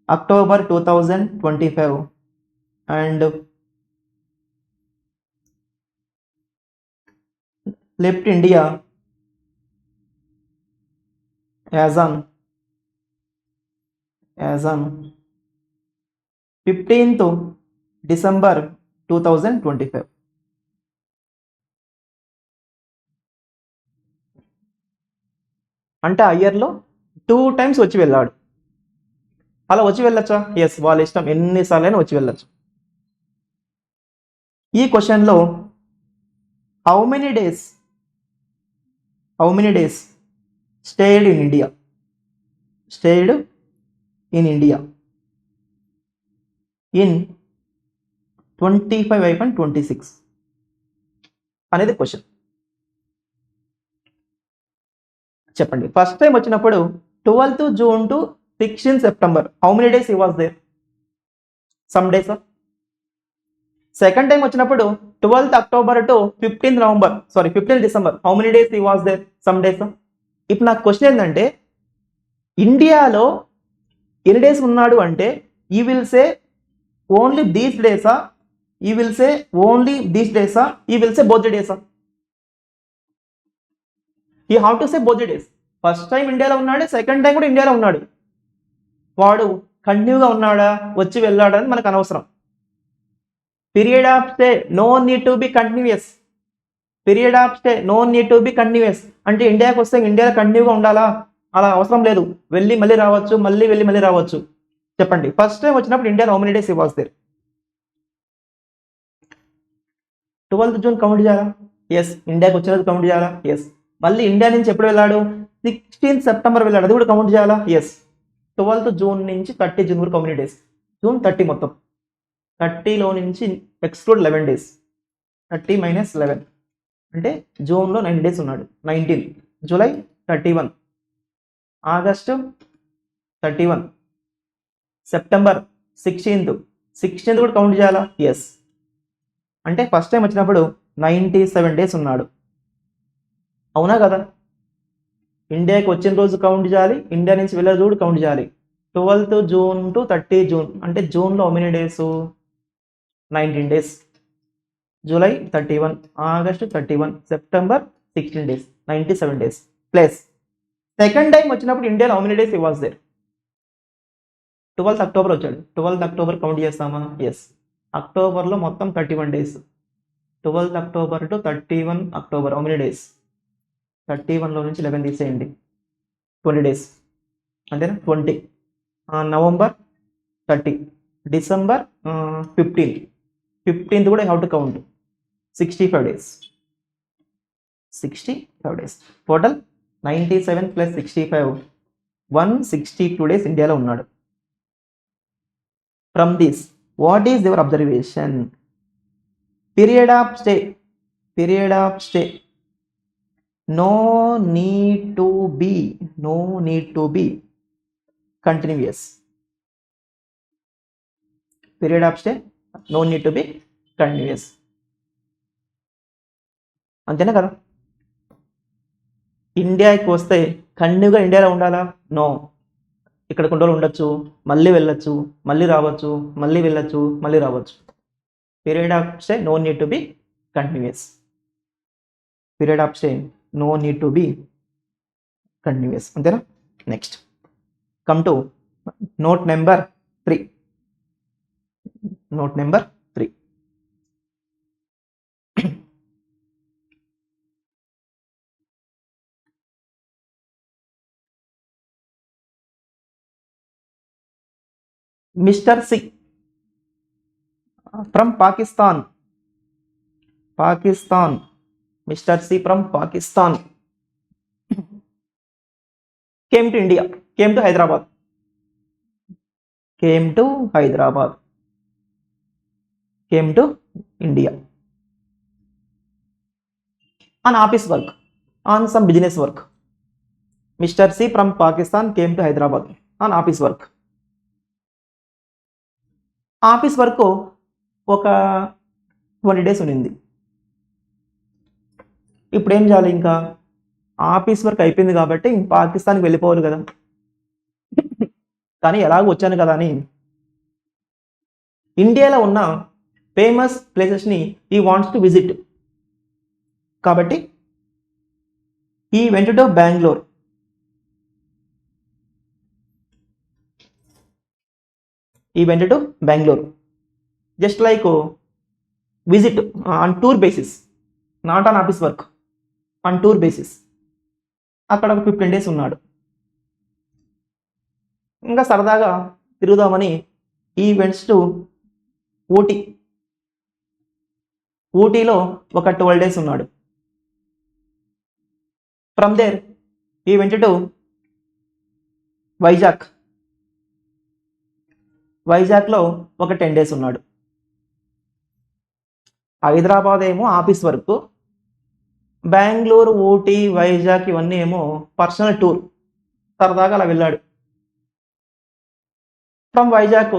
October 2025 and left India as on 15th December 2025. అంటే ఆ ఇయర్లో 2 times వచ్చి వెళ్ళాడు. అలా వచ్చి వెళ్ళొచ్చా? ఎస్, వాళ్ళ ఇష్టం, ఎన్నిసార్లు అయినా వచ్చి వెళ్ళొచ్చు. ఈ క్వశ్చన్లో how many days how many days stayed in India? Stayed in India in 25 and 26 అనేది క్వశ్చన్. చెప్పండి. ఫస్ట్ టైం వచ్చినప్పుడు 12th June to 16th September, how many days he was there? Some days. Second time వచ్చినప్పుడు 12th October to 15th December, how many days he was there? Some days. ఇప్పుడు నాకు question ఏంటంటే ఇండియాలో ఎన్ని days ఉన్నాడు అంటే ఈ విల్ సే ఓన్లీ దీస్ డేసా, ఈ విల్ సే ఓన్లీ దీస్ డేసా, ఈ విల్ సే బోత్ ది డేసా? ఈ how to say both the days. First time ఇండియాలో ఉన్నాడు, సెకండ్ టైం కూడా ఇండియాలో ఉన్నాడు. వాడు కంటిన్యూగా ఉన్నాడా, వచ్చి వెళ్ళాడా అని మనకు అనవసరం. Period of stay no need to be continuous. Period of stay no need to be continuous అంటే ఇండియాకి వస్తే ఇండియాలో కంటిన్యూగా ఉండాలా? అలా అవసరం లేదు. వెళ్ళి మళ్ళీ రావచ్చు, మళ్ళీ వెళ్ళి మళ్ళీ రావచ్చు. చెప్పండి. ఫస్ట్ టైం వచ్చినప్పుడు ఇండియాలో how many days he was there? 12th June count చేయాలా? ఎస్. ఇండియాకి వచ్చిన రోజు కౌంట్ చేయాలా? ఎస్. మళ్ళీ ఇండియా నుంచి ఎప్పుడు వెళ్ళాడు? 16th September వెళ్ళాడు, అది కూడా కౌంట్ చేయాలా? ఎస్. 12th June నుంచి 30 June వరకు హౌ మెనీ డేస్? జూన్ 30 మొత్తం. 30లో నుంచి ఎక్స్క్లూడ్ 11 డేస్. 30 - 11 అంటే జూన్లో 9 డేస్ ఉన్నాడు. 19. జూలై 31, ఆగస్టు 31, సెప్టెంబర్ 16th కూడా కౌంట్ చేయాలా? ఎస్. అంటే ఫస్ట్ టైం వచ్చినప్పుడు 97 డేస్ ఉన్నాడు. అవునా కదా? ఇండియాకి వచ్చిన రోజు కౌంట్ చేయాలి, ఇండియా నుంచి వెళ్ళే రోజు కూడా కౌంట్ చేయాలి. 12th June to 30 June అంటే జూన్లో how many days? 19 days. July 31, August 31, September 16 days, 97 days. Plus second time వచ్చినప్పుడు ఇండియాలో how many days he was there? 12th October వచ్చాడు. 12th October కౌంట్ చేస్తామా? ఎస్. అక్టోబర్లో మొత్తం 31 days. 12th October to 31 October how many days? 31లో నుంచి 11 తీసేయండి, 20 days అంతేనా? 20. నవంబర్ 30, డిసెంబర్ 15th కూడా how to count? 65 days. 65 days. Total 97 + 65, 162 days ఇండియాలో ఉన్నాడు. From this what is your observation? Period of స్టే no need to be continuous. Period of stay no need to be continuous. అంతేనా కదా? ఇండియాకి వస్తే కంటిన్యూగా ఇండియాలో ఉండాలా? నో. ఇక్కడ కొన్ని రోజులు ఉండొచ్చు, మళ్ళీ వెళ్ళొచ్చు, మళ్ళీ రావచ్చు, మళ్ళీ వెళ్ళొచ్చు, మళ్ళీ రావచ్చు. Period of stay no need to be continuous. పీరియడ్ ఆఫ్ స్టే no need to be continuous. అంతేనా? Next come to note number 3. Note number 3. Mister C from Pakistan. Mr. C from Pakistan came to India, came to Hyderabad India on office work, on some business work. Mr. C from Pakistan came to Hyderabad on office work. Office work ఒక 20 days ఉన్నింది. ఇప్పుడు ఏం చేయాలి? ఇంకా office work అయిపోయింది కాబట్టి పాకిస్తాన్కి వెళ్ళిపోవాలి కదా. కానీ ఎలాగో వచ్చాను కదా అని ఇండియాలో ఉన్న ఫేమస్ ప్లేసెస్ని ఈ వాంట్స్ టు విజిట్. కాబట్టి ఈ went to Bengaluru. Just like visit on tour basis, not on office work, on tour basis. అక్కడ ఒక 15 డేస్ ఉన్నాడు. ఇంకా సరదాగా తిరుగుదామని ఈవెంట్స్ టు ఊటీలో ఒక 12 డేస్ ఉన్నాడు. From there he went to Vizag. వైజాగ్లో ఒక 10 days ఉన్నాడు. హైదరాబాద్ ఏమో ఆఫీస్ వర్క్, బెంగళూరు, ఊటీ, వైజాగ్ ఇవన్నీ ఏమో పర్సనల్ టూర్, సరదాగా అలా వెళ్ళాడు. From Vizag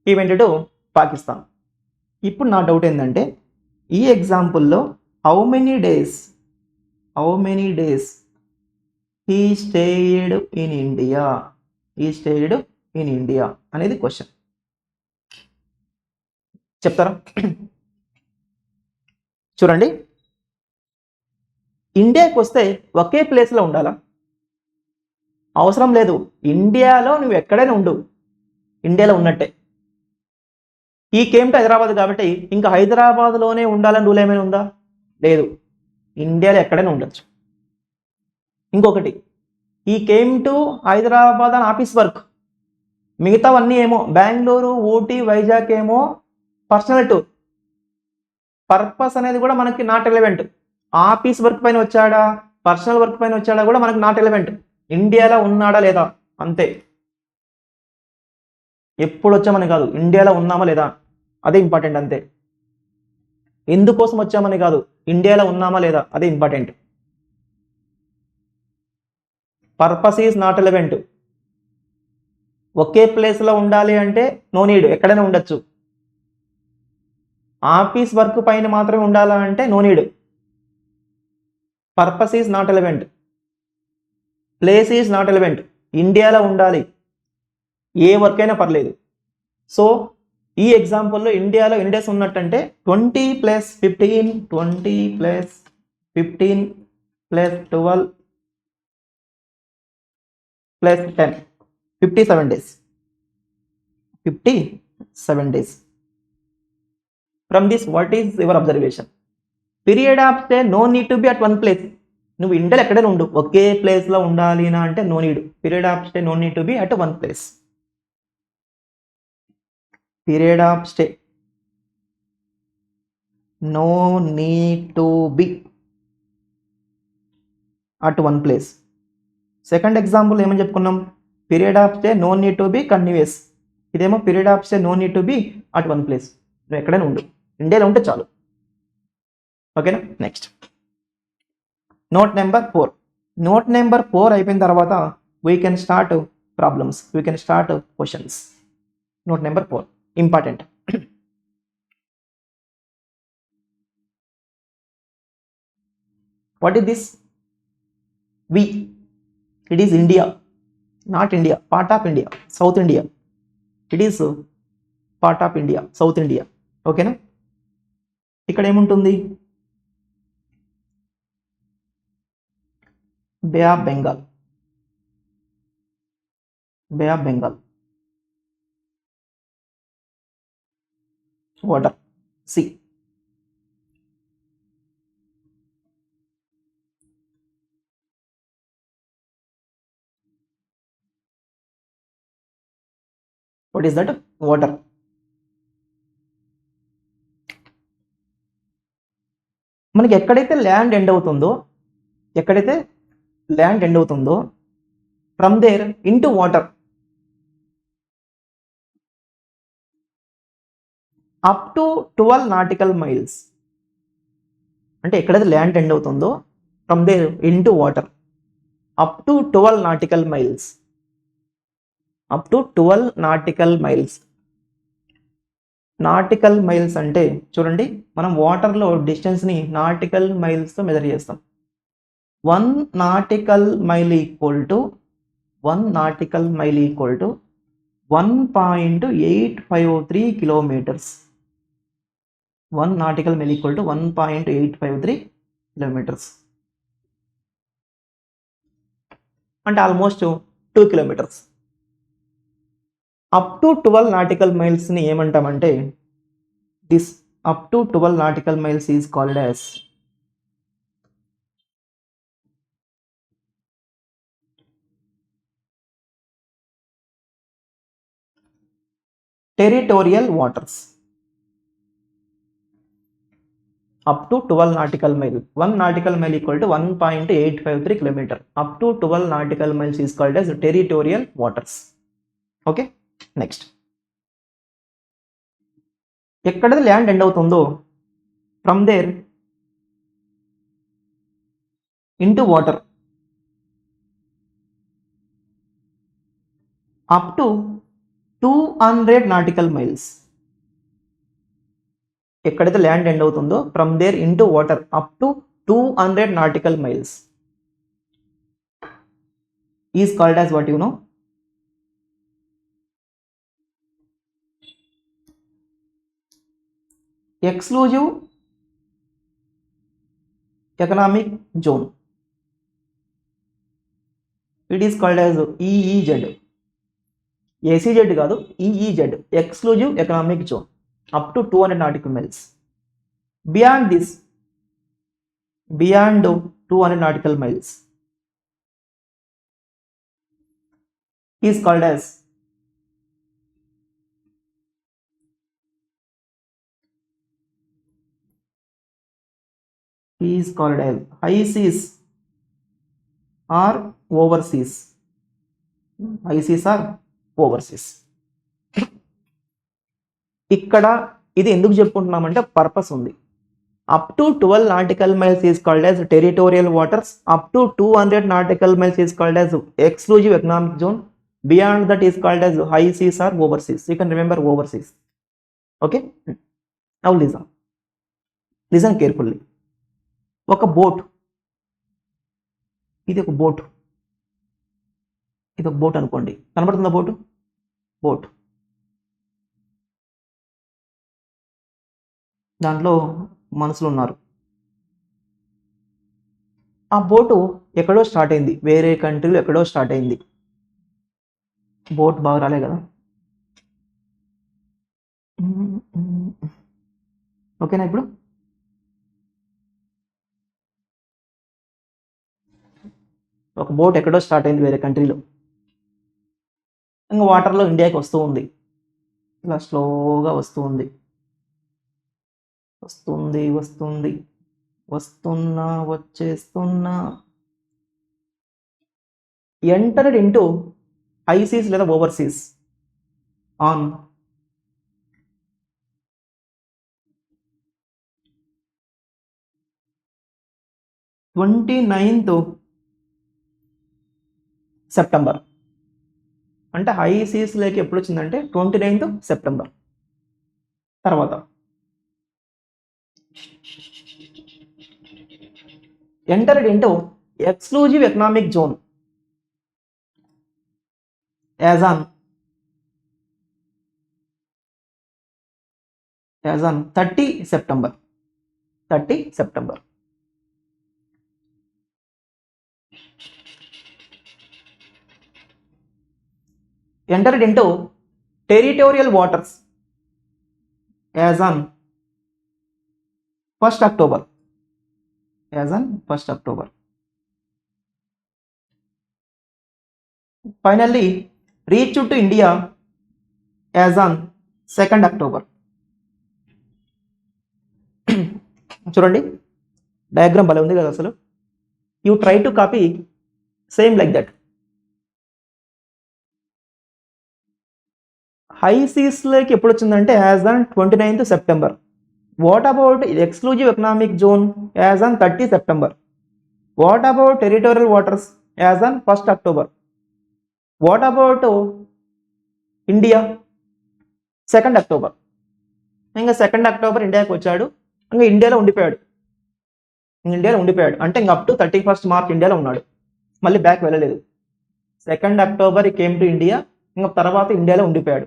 he went to Pakistan. ఇప్పుడు నా డౌట్ ఏంటంటే ఈ ఎగ్జాంపుల్లో how many days he stayed in India అనేది క్వశ్చన్. చెప్తారా? చూడండి, ఇండియాకి వస్తే ఒకే ప్లేస్లో ఉండాలా? అవసరం లేదు. ఇండియాలో నువ్వు ఎక్కడైనా ఉండు, ఇండియాలో ఉన్నట్టే. ఈ కేమ్ టు హైదరాబాద్ కాబట్టి ఇంకా హైదరాబాద్లోనే ఉండాలని రూల్ ఏమైనా ఉందా? లేదు, ఇండియాలో ఎక్కడైనా ఉండొచ్చు. ఇంకొకటి, ఈ కేమ్ టు హైదరాబాద్ అని ఆఫీస్ వర్క్, మిగతావన్నీ ఏమో బెంగళూరు, ఊటీ, వైజాగ్ ఏమో పర్సనల్ టూర్. పర్పస్ అనేది కూడా మనకి నాట్ రిలవెంట్. ఆఫీస్ వర్క్ పైన వచ్చాడా, పర్సనల్ వర్క్ పైన వచ్చాడా కూడా మనకి నాట్ రిలవెంట్. ఇండియాలో ఉన్నాడా లేదా అంతే. ఎప్పుడు వచ్చామని కాదు, ఇండియాలో ఉన్నామా లేదా అదే ఇంపార్టెంట్ అంతే. ఎందుకోసం వచ్చామని కాదు, ఇండియాలో ఉన్నామా లేదా అదే important. Purpose is not relevant. ఒకే ప్లేస్లో ఉండాలి అంటే నో నీడ్, ఎక్కడైనా ఉండొచ్చు. ఆఫీస్ వర్క్ పైన మాత్రమే ఉండాలా అంటే no need. Purpose is not relevant, place is not relevant. ఇండియాలో ఉండాలి, ఏ వర్క్ అయినా పర్లేదు. సో ఈ ఎగ్జాంపుల్లో ఇండియాలో ఎన్ని days ఉన్నట్టంటే 20 + 15 20 + 15 + 12 + 10 57 days. 57 days. From this, what is your observation? Period of stay no need to be at one place. నువ్వు ఇండియాలో ఎక్కడైనా ఉండు, ఒకే ప్లేస్లో ఉండాలి నా అంటే no need. Period of stay no need to be at one place. Period of stay no need to be at one place. Second example ఏమని చెప్పుకున్నాం? Period of stay no need to be continuous. ఇదేమో period of stay no need to be at one place. నువ్వు ఎక్కడైనా ఉండు, ఇండియాలో ఉంటే చాలు. ఓకేనా? Next note number 4. Note number 4 అయిపోయిన తర్వాత we can start problems, we can start questions. Note number 4 important. What is this? V. It is India, not India, part of India, south India. It is part of India, south India. ఓకేనా? ఇక్కడ ఏముంటుంది? Bay of Bengal, bay of Bengal, water, sea. What is that? Water. మనకి ఎక్కడైతే land end అవుతుందో, from there into water up to 12 nautical miles. అంటే ఎక్కడైతే land end అవుతుందో from there into water up to 12 nautical miles. Up to 12 nautical miles. Nautical miles అంటే చూడండి, మనం వాటర్లో డిస్టెన్స్ని నాటికల్ మైల్స్తో మెజర్ చేస్తాం. 1 nautical mile equal to 1.853 kilometres. 1 nautical mile equal to 1.853 kilometres, అంటే almost 2 kilometres. Up to 12 nautical మైల్స్ని ఏమంటామంటే, this up to 12 nautical miles is called as territorial waters. up to 12 nautical mile. 1 nautical mile equal to 1.853 kilometer. Up to 12 nautical miles is called as territorial waters. Okay, next. ఎక్కడది land end అవుతుందో from there into water up to 200 nautical miles. ఎక్కడైతే land end అవుతుందో from there into water up to 200 nautical miles is called as what you know? Exclusive economic zone. It is called as EEZ. ACZ కాదు, EEZ, exclusive economic zone up to 200 nautical miles. Beyond this, beyond 200 nautical miles is called as high seas or overseas. High seas or overseas. ఇక్కడ ఇది ఎందుకు చెప్పుకుంటున్నామంటే purpose ఉంది. Up to 12 nautical miles is called as territorial waters. Up to 200 nautical miles is called as exclusive economic zone. Beyond that is called as high seas or overseas. You can remember overseas. Okay. Now listen carefully. ఒక boat, ఇది ఒక boat, ఇది ఒక boat అనుకోండి. కనబడుతుందా boat? Boat. దాంట్లో మనుషులు ఉన్నారు. ఆ బోటు ఎక్కడో స్టార్ట్ అయింది, వేరే కంట్రీలో ఎక్కడో స్టార్ట్ అయింది. బోట్ బాగా రాలే కదా? ఓకేనా? ఇప్పుడు ఒక బోట్ ఎక్కడో స్టార్ట్ అయింది వేరే కంట్రీలో, ఇంకా వాటర్లో ఇండియాకి వస్తూ ఉంది. ఇలా స్లోగా వస్తూ ఉంది, వస్తుంది వస్తుంది వస్తున్నా వచ్చేస్తున్నా. ఎంటర్డ్ ఇంటూ హై సీస్ లేదా ఓవర్సీస్ ఆన్ 29th సెప్టెంబర్. అంటే హై సీస్ లేకి ఎప్పుడు వచ్చిందంటే 29th సెప్టెంబర్. తర్వాత entered into exclusive economic zone as on 30 September. 30 September. entered into territorial waters as on 1st October. As on 1st October. Finally reached to India as on 2nd October. చూడండి diagram భలే ఉంది కదా అసలు. You try to copy same like that. High seas లేక్ ఎప్పుడు వచ్చిందంటే as on 29th September. What about exclusive economic zone as on 30 September. What about territorial waters as on 1st October. What about India 2nd October. ఇంకా 2nd October ఇండియాకి వచ్చాడు, ఇంకా ఇండియాలో ఉండిపోయాడు. అంటే ఇంకా అప్ టు 31st March ఇండియాలో ఉన్నాడు, మళ్ళీ బ్యాక్ వెళ్ళలేదు. 2nd October came to India, ఇంకా తర్వాత ఇండియాలో ఉండిపోయాడు.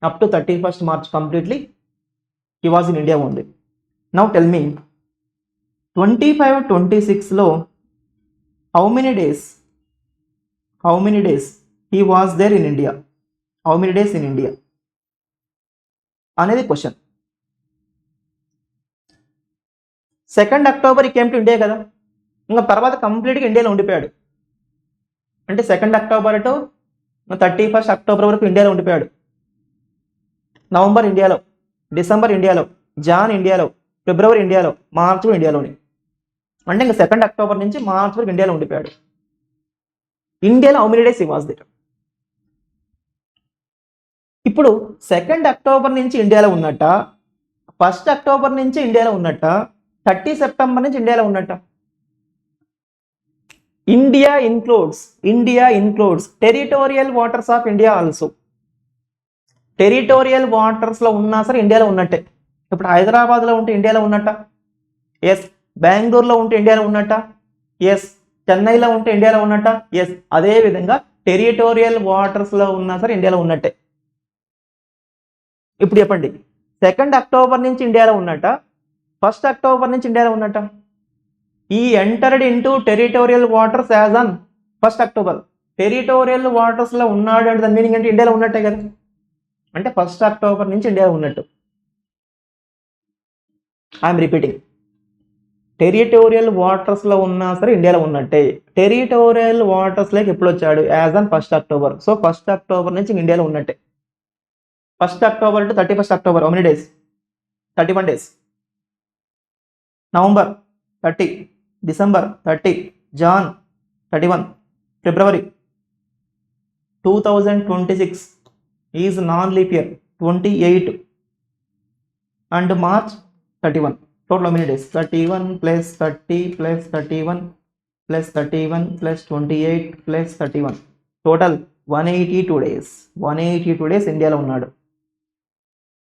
Up to 31st March completely he was in India only. Now tell me 25-26లో how many days he was there in India? How many days in India అనేది question. 2nd October he came to India కదా, ఇంకా తర్వాత కంప్లీట్గా ఇండియాలో ఉండిపోయాడు. అంటే 2nd October to 31st October వరకు ఇండియాలో ఉండిపోయాడు. నవంబర్ ఇండియాలో, డిసెంబర్ ఇండియాలో, జాన్ ఇండియాలో, ఫిబ్రవరి ఇండియాలో, మార్చ్ కూడా ఇండియాలోనే. అంటే ఇంకా 2 అక్టోబర్ నుంచి మార్చ్ వరకు ఇండియాలో ఉండిపోయాడు. ఇండియాలో how many days he was there? ఇప్పుడు 2 అక్టోబర్ నుంచి ఇండియాలో ఉన్నట్ట, 1 అక్టోబర్ నుంచి ఇండియాలో ఉన్నట్ట, 30 సెప్టెంబర్ నుంచి ఇండియాలో ఉన్నట్ట? India includes territorial waters of India also. Territorial waters లో ఉన్నా సరే ఇండియాలో ఉన్నట్టే. ఇప్పుడు హైదరాబాద్లో ఉంటే ఇండియాలో ఉన్నట్ట? ఎస్. బెంగళూరులో ఉంటే ఇండియాలో ఉన్నట్ట? ఎస్. చెన్నైలో ఉంటే ఇండియాలో ఉన్నట్ట? ఎస్. అదే విధంగా టెరిటోరియల్ వాటర్స్ లో ఉన్నా సరే ఇండియాలో ఉన్నట్టే. ఇప్పుడు చెప్పండి, 2 అక్టోబర్ నుంచి ఇండియాలో ఉన్నట్ట, 1 అక్టోబర్ నుంచి ఇండియాలో ఉన్నట్ట? ఈ entered into territorial waters as on 1 October. Territorial waters లో ఉన్నాడు అంటే దాని మీనింగ్ అంటే ఇండియాలో ఉన్నట్టే కదా. అంటే 1 అక్టోబర్ నుంచి ఇండియాలో ఉన్నట్టు. ఐఎమ్ రిపీటింగ్, టెరిటోరియల్ వాటర్స్ లో ఉన్నా సరే ఇండియాలో ఉన్నట్టే. టెరిటోరియల్ వాటర్స్ లోకి ఎప్పుడు వచ్చాడు? As on 1 October. So 1 October నుంచి ఇండియాలో ఉన్నట్టే. 1 October to 31 October how many days? 31 days. November 30, December 30, Jan 31, February 2026 is non leap year 28 and March 31. Total how many days? 31 plus 30 plus 31 plus 31 plus 28 plus 31. Total 182 days. 182 days ఇండియాలో ఉన్నాడు.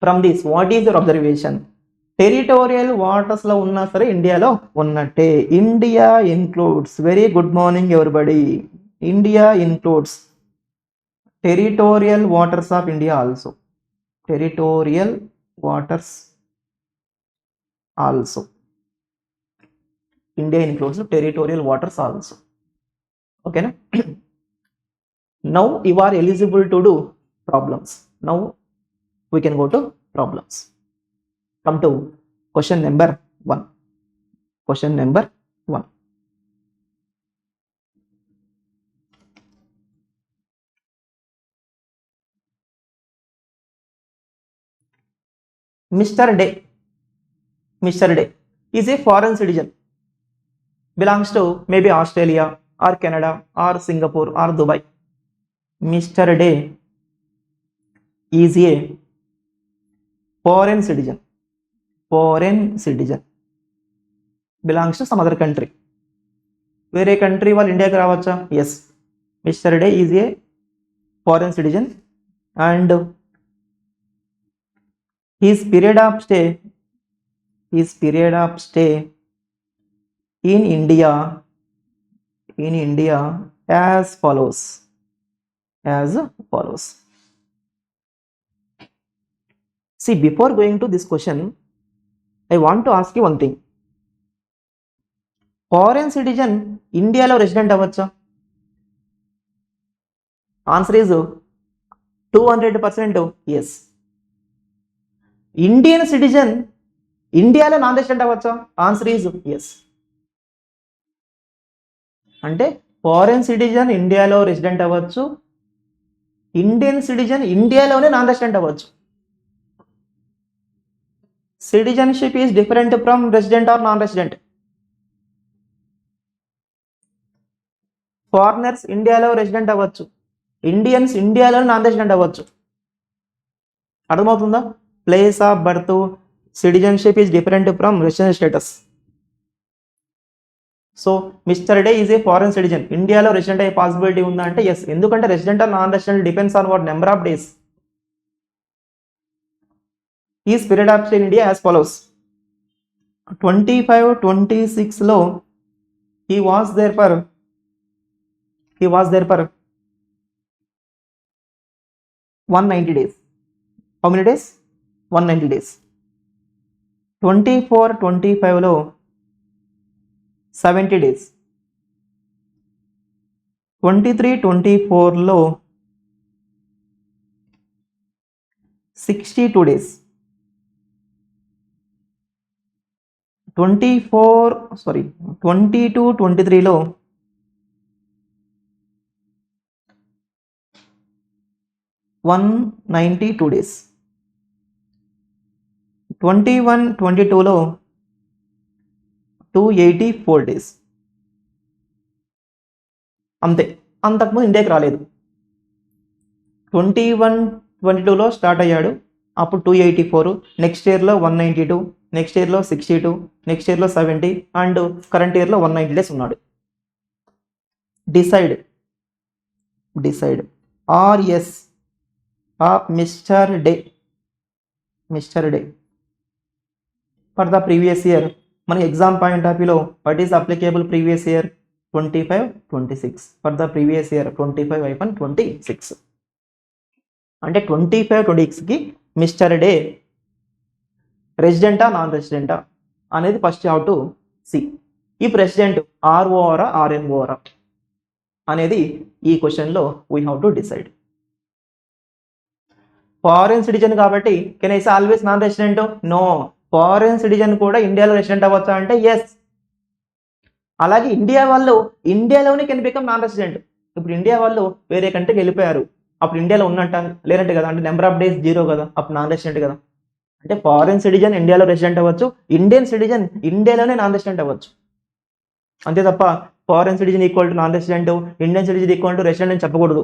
From this, what is your observation? Territorial waters లో ఉన్నా సరే ఇండియాలో ఉన్నట్టే. India includes, very good morning everybody, India includes territorial waters of India also. Territorial waters also. India includes territorial waters also. Okay, na? Now you are eligible to do problems. Now we can go to problems. Come to question number 1. Question number 1. Mr. Day is a foreign citizen, belongs to maybe Australia or Canada or Singapore or Dubai. Mr. Day is a foreign citizen, belongs to some other country. వేరే country వాళ్ళు ఇండియాకి రావచ్చా? Yes. Mr day is a foreign citizen and his period of stay in India as follows. See, before going to this question, I want to ask you one thing. Foreign citizen ఇండియాలో resident అవ్వచ్చా? Answer is 200% yes. Indian citizen ఇండియాలో non resident అవ్వచ్చా? Answer is yes. అంటే foreign citizen ఇండియాలో resident అవ్వచ్చు, Indian citizen ఇండియాలోనే non resident అవ్వచ్చు. Citizenship is different from resident or non resident. Foreigners ఇండియాలో రెసిడెంట్ అవ్వచ్చు, ఇండియన్స్ ఇండియాలో నాన్ రెసిడెంట్ అవ్వచ్చు. అర్థమవుతుందా? Place of birth, citizenship is different from resident status. So mister day is a foreign citizen. ఇండియాలో resident అయ్యే possibility ఉందా అంటే yes. ఎందుకంటే resident or non resident depends on what number of days. Is period of stay in India as follows. 25-26లో he was there for 190 days. How many days? 190 days. 24-25లో 70 days. 23-24లో 62 days. 22-23లో 192 days. 21-22లో 284 days. అంతే, అంతకుముందు ఇండియాకి రాలేదు. 21-22లో start అయ్యాడు, అప్పుడు 284, next ఇయర్లో 192, next ఇయర్లో 62, నెక్స్ట్ ఇయర్లో 70 అండ్ కరెంట్ ఇయర్లో 190 డేస్ ఉన్నాడు. Decide RS of mister Day for the previous year. మన ఎగ్జామ్ పాయింట్ ఆఫ్ వ్యూలో what is applicable previous year? 25-26 for the previous year 25-26 అంటే 25-26కి మిస్టర్ డే రెసిడెంటా నాన్ రెసిడెంటా అనేది ఫస్ట్ హ్యావ్ టు సి. ఈ ప్రెసిడెంట్ ఆర్ఓఆరా ఆర్ఎన్ఓఆరా అనేది ఈ క్వశ్చన్లో we have to decide. Foreign citizen కాబట్టి can I say always non resident? No. Foreign citizen కూడా ఇండియాలో రెసిడెంట్ అవ్వచ్చా అంటే ఎస్. అలాగే ఇండియా వాళ్ళు ఇండియాలోనే కెన్ బికమ్ నాన్ రెసిడెంట్. ఇప్పుడు ఇండియా వాళ్ళు వేరే కంట్రీకి వెళ్ళిపోయారు, అప్పుడు ఇండియాలో ఉన్నట్ట లేనట్టు కదా, అంటే నెంబర్ ఆఫ్ డేస్ 0 కదా, అప్పుడు నాన్ రెసిడెంట్ కదా. అంటే ఫారెన్ సిటిజన్ ఇండియాలో రెసిడెంట్ అవ్వచ్చు, ఇండియన్ సిటిజన్ ఇండియాలోనే నాన్ రెసిడెంట్ అవ్వచ్చు. అంతే తప్ప foreign citizen equal to non resident, Indian citizen equal to resident అని చెప్పకూడదు.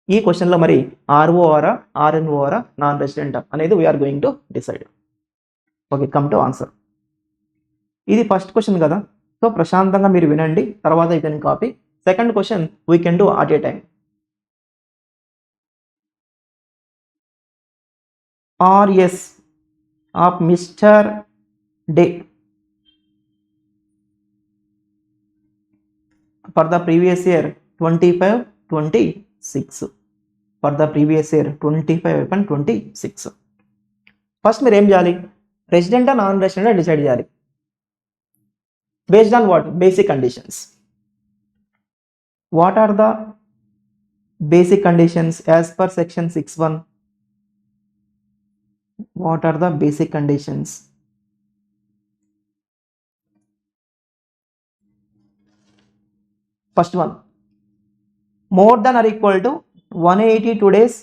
ఈ క్వశ్చన్లో మరి ఆర్ఓఆరా ఆర్ఎన్ఓఆరా నాన్ రెసిడెంట్ అనేది we're going to decide. Okay, come to answer. ఇది ఫస్ట్ క్వశ్చన్ కదా, సో ప్రశాంతంగా మీరు వినండి, తర్వాత you can copy. Second question we can do at a time. RS of mister Day for the previous year 25-26 for the previous year 25-26. First మీరు ఏం చేయాలి? రెసిడెంటా నాన్ రెసిడెంటా డిసైడ్ చేయాలి. Based on what? Basic conditions. What are the basic conditions as per section 6(1)? What are the basic conditions? First one, more than or equal to 182 days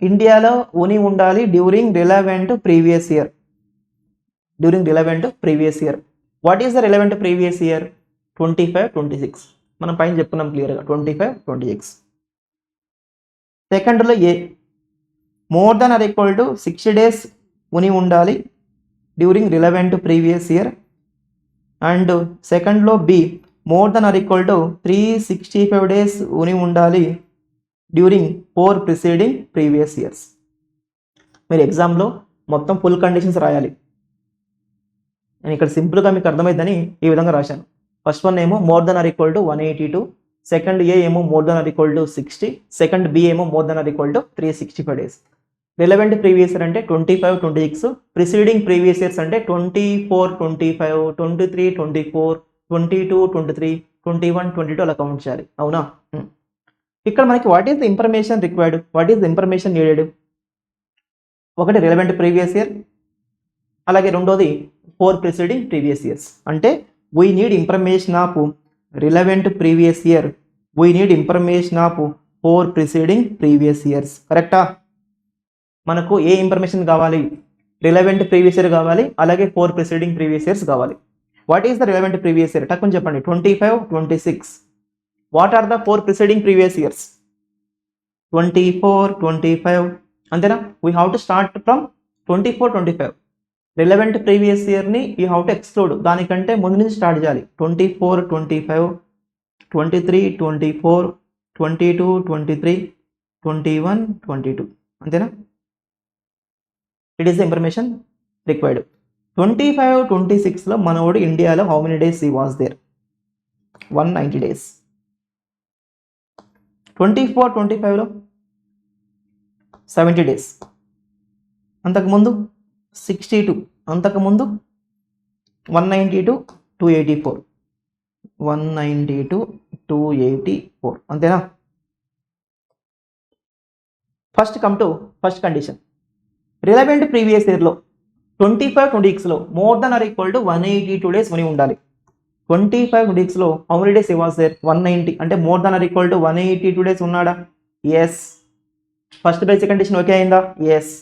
ఇండియాలో ఉని ఉండాలి during relevant previous year. What is the relevant previous year? 25-26. మనం పైన చెప్పుకున్నాం క్లియర్గా 25-26. సెకండ్లో A, more than or equal to 60 days ఉని ఉండాలి during relevant previous year. And సెకండ్లో B, more than or equal to 365 days ఉని ఉండాలి డ్యూరింగ్ 4 preceding ప్రీవియస్ ఇయర్స్. మీరు ఎగ్జామ్లో మొత్తం ఫుల్ కండిషన్స్ రాయాలి. నేను ఇక్కడ సింపుల్గా మీకు అర్థమైందని ఈ విధంగా రాశాను. ఫస్ట్ వన్ ఏమో more than or equal to 182, second A ఏమో more than or equal to 60, second B ఏమో more than or equal to 365 days. Relevant previous year అంటే 25-26, ప్రిసీడింగ్ ప్రీవియస్ ఇయర్స్ అంటే 24-25, 23-24, 22-23, 21-22 అలా కౌంట్ చేయాలి. అవునా? ఇక్కడ మనకి what is the information required, what is the information needed? ఒకటి రిలవెంట్ ప్రీవియస్ ఇయర్, అలాగే రెండోది 4 preceding ప్రీవియస్ ఇయర్స్. అంటే we need information of relevant previous year, we need information of 4 preceding previous years. కరెక్టా? మనకు ఏ ఇన్ఫర్మేషన్ కావాలి? Relevant previous year కావాలి, అలాగే 4 preceding ప్రీవియస్ ఇయర్స్ కావాలి. What is the relevant previous year? టక్కుని చెప్పండి. 25-26. What are the 4 preceding previous years? 24-25. అంతేనా? We have to start from 24-25. Relevant previous ఇయర్ని యూ హ్యావ్ టు ఎక్స్క్లూడ్, దానికంటే ముందు నుంచి స్టార్ట్ చేయాలి. 24-25, 23-24, 22-23, 21-22. అంతేనా? It is the information required. 25-26లో మనోడు ఇండియాలో how many days he was there? 190 days. 24-25లో 70 days. అంతకుముందు 62, అంతకుముందు 190-284, 190-284. అంతేనా? First come to first condition. Relevant previous ఇయర్లో 25-26లో more than or equal to 182 days ఉని ఉండాలి. 25-26లో how many days he was there? 190. అంటే more than or equal to 182 days ఉన్నాడా? Yes. First basic condition okay అయిందా? Yes.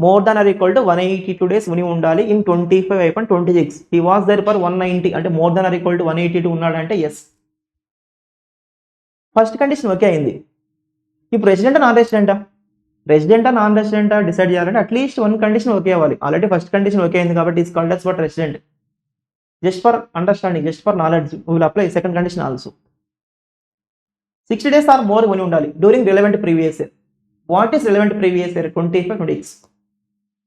More than or equal to 182 days ఉని ఉండాలి in 25/26. He was there for 190 అంటే more than or equal to 182 ఉన్నాడంటే yes. First condition okay అయింది. ఇప్పుడు రెసిడెంటా non రెసిడెంటా నాన్ రెసిడెంటా డిసైడ్ చేయాలంటే అట్లీస్ట్ వన్ కండిషన్ ఓకే అవ్వాలి. ఆల్రెడీ ఫస్ట్ కండిషన్ ఓకే అయింది కాబట్టి is called as what resident. Just for understanding, just for knowledge we will apply second condition also. 60 days or more ఉని ఉండాలి during relevant previous year. What is relevant previous year? 25/26.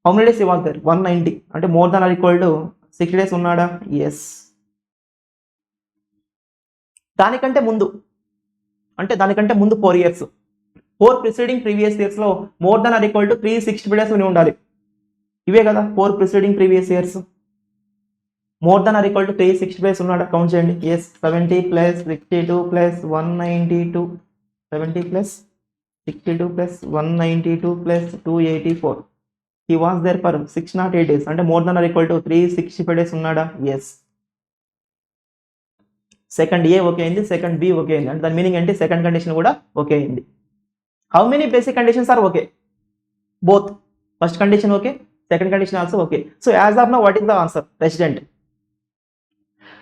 How many days he was there? 190 అంటే more than or equal to 60 days ఉన్నాడా? Yes. దానికంటే ముందు అంటే దానికంటే ముందు 4 years, 4 preceding previous years లో more than or equal to 360 days ఉని ఉండాలి. ఇవే కదా 4 preceding previous years. More than or equal to 360 days ఉన్నాడా? కౌంట్ చేయండి. Yes. 70 plus 62 plus 192, 70 plus 62 plus 192 plus 284. He was there for 608 days అంటే more than or equal to 365 days ఉన్నాడా? Yes. Second A okay అయింది, second B okay అయింది అంటే దాని meaning ఏంటి? Second condition కూడా ఓకే అయింది. How many basic conditions are okay? Both. First condition okay, second condition also okay. So as of now what is the answer? Resident.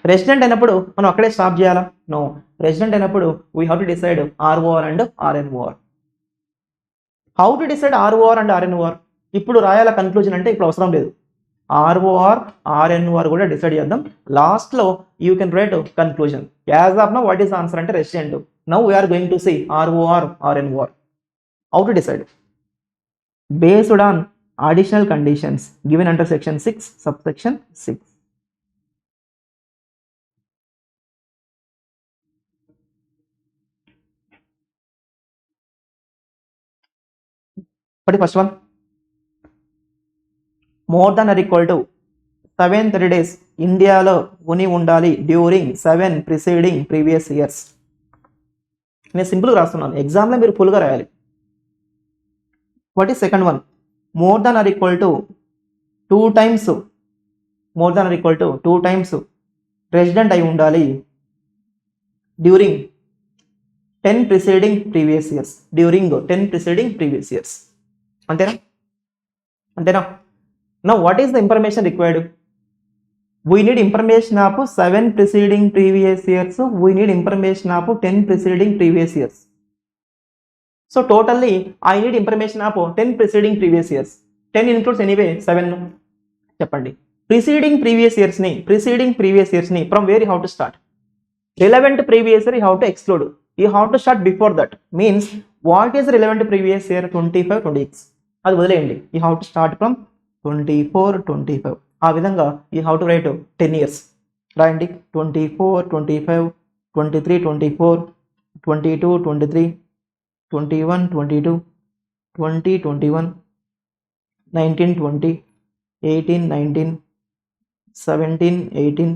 Resident అయినప్పుడు మనం అక్కడే stop చేయాలా? నో. రెసిడెంట్ అయినప్పుడు we have to decide ROR and RNOR. How to decide ROR and RNOR? ఇప్పుడు రాయాల conclusion అంటే ఇప్పుడు అవసరం లేదు. ఆర్ఓఆర్ ఆర్ఎన్ఓఆర్ కూడా డిసైడ్ చేద్దాం. లాస్ట్ లో you can write conclusion. As of now what is answer అంటే resident. Now we are going to see ROR RNOR. How to decide? Based on additional conditions given under section 6 subsection 6. What is first one? More than or equal to 730 days ఇండియాలో ఉని ఉండాలి during 7 preceding previous years. నేను సింపుల్గా రాస్తున్నాను, ఎగ్జామ్లో మీరు ఫుల్గా రాయాలి. What is second one? More than or equal to 2 times, more than or equal to 2 times resident అయి ఉండాలి during 10 preceding previous years. During 10 preceding previous years. అంతేనా? Now what is the information required? We need information of 7 preceding previous years. We need information of 10 preceding previous years. So totally I need information of 10 preceding previous years. 10 includes anyway 7. Cheppandi. Preceding previous years ni from where you have to start? Relevant previous year you have to exclude. You have to start before that. Means what is relevant previous year? 25-26. అది వదిలేయండి. You have to start from 24-25. ఆ విధంగా you have to right 10 years. రాయండి. 24-25, 23-24, 22-23, 21-22, 20-21, 19-20, 18-19, 17-18,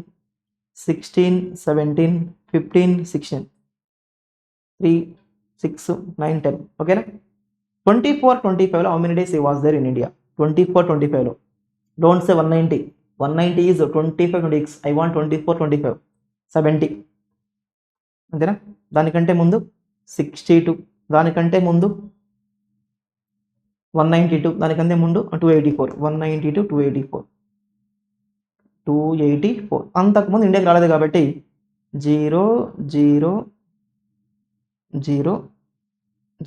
16-17, 15-16, 3, 6, 9, 10. ఓకేనా? 24-25 లో how many days he was there in India? 24-25 లో. Don't say 190. 190 is 25-26. I want 24-25. 70. అంతేనా? దానికంటే ముందు 62, దానికంటే ముందు 192, దానికంటే ముందు 284. 192, 284, 284. అంతకుముందు ఇండియాకి రాలేదు కాబట్టి 0, 0, 0,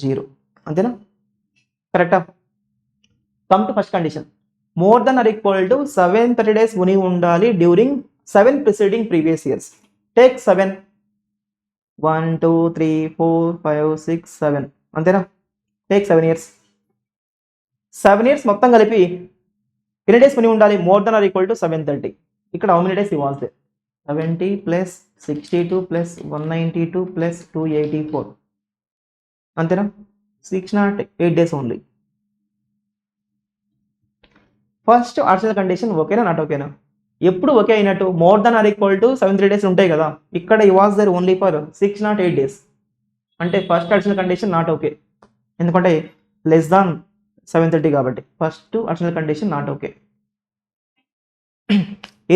0. అంతేనా? కరెక్టా? Come to first condition. More than or equal to 730 days ఉని ఉండాలి during 7 preceding previous years. Take 7. 1, 2, 3, 4, 5, 6, 7. అంతేనా? Take 7 years. 7 years మొత్తం కలిపి ఎన్ని డేస్ ఉని ఉండాలి? More than or equal to 730. ఇక్కడ how many days he was there? 70 plus 62 plus 192 plus 284. అంతేనా? 608 days only. First additional condition ఓకేనా నాట్ ఓకేనా? ఎప్పుడు ఓకే అయినట్టు? More than or equal to 73 days ఉంటాయి కదా, ఇక్కడ he was there only for 608 days. అంటే first additional condition not okay, ఎందుకంటే లెస్ దాన్ 730 కాబట్టి first additional condition not okay.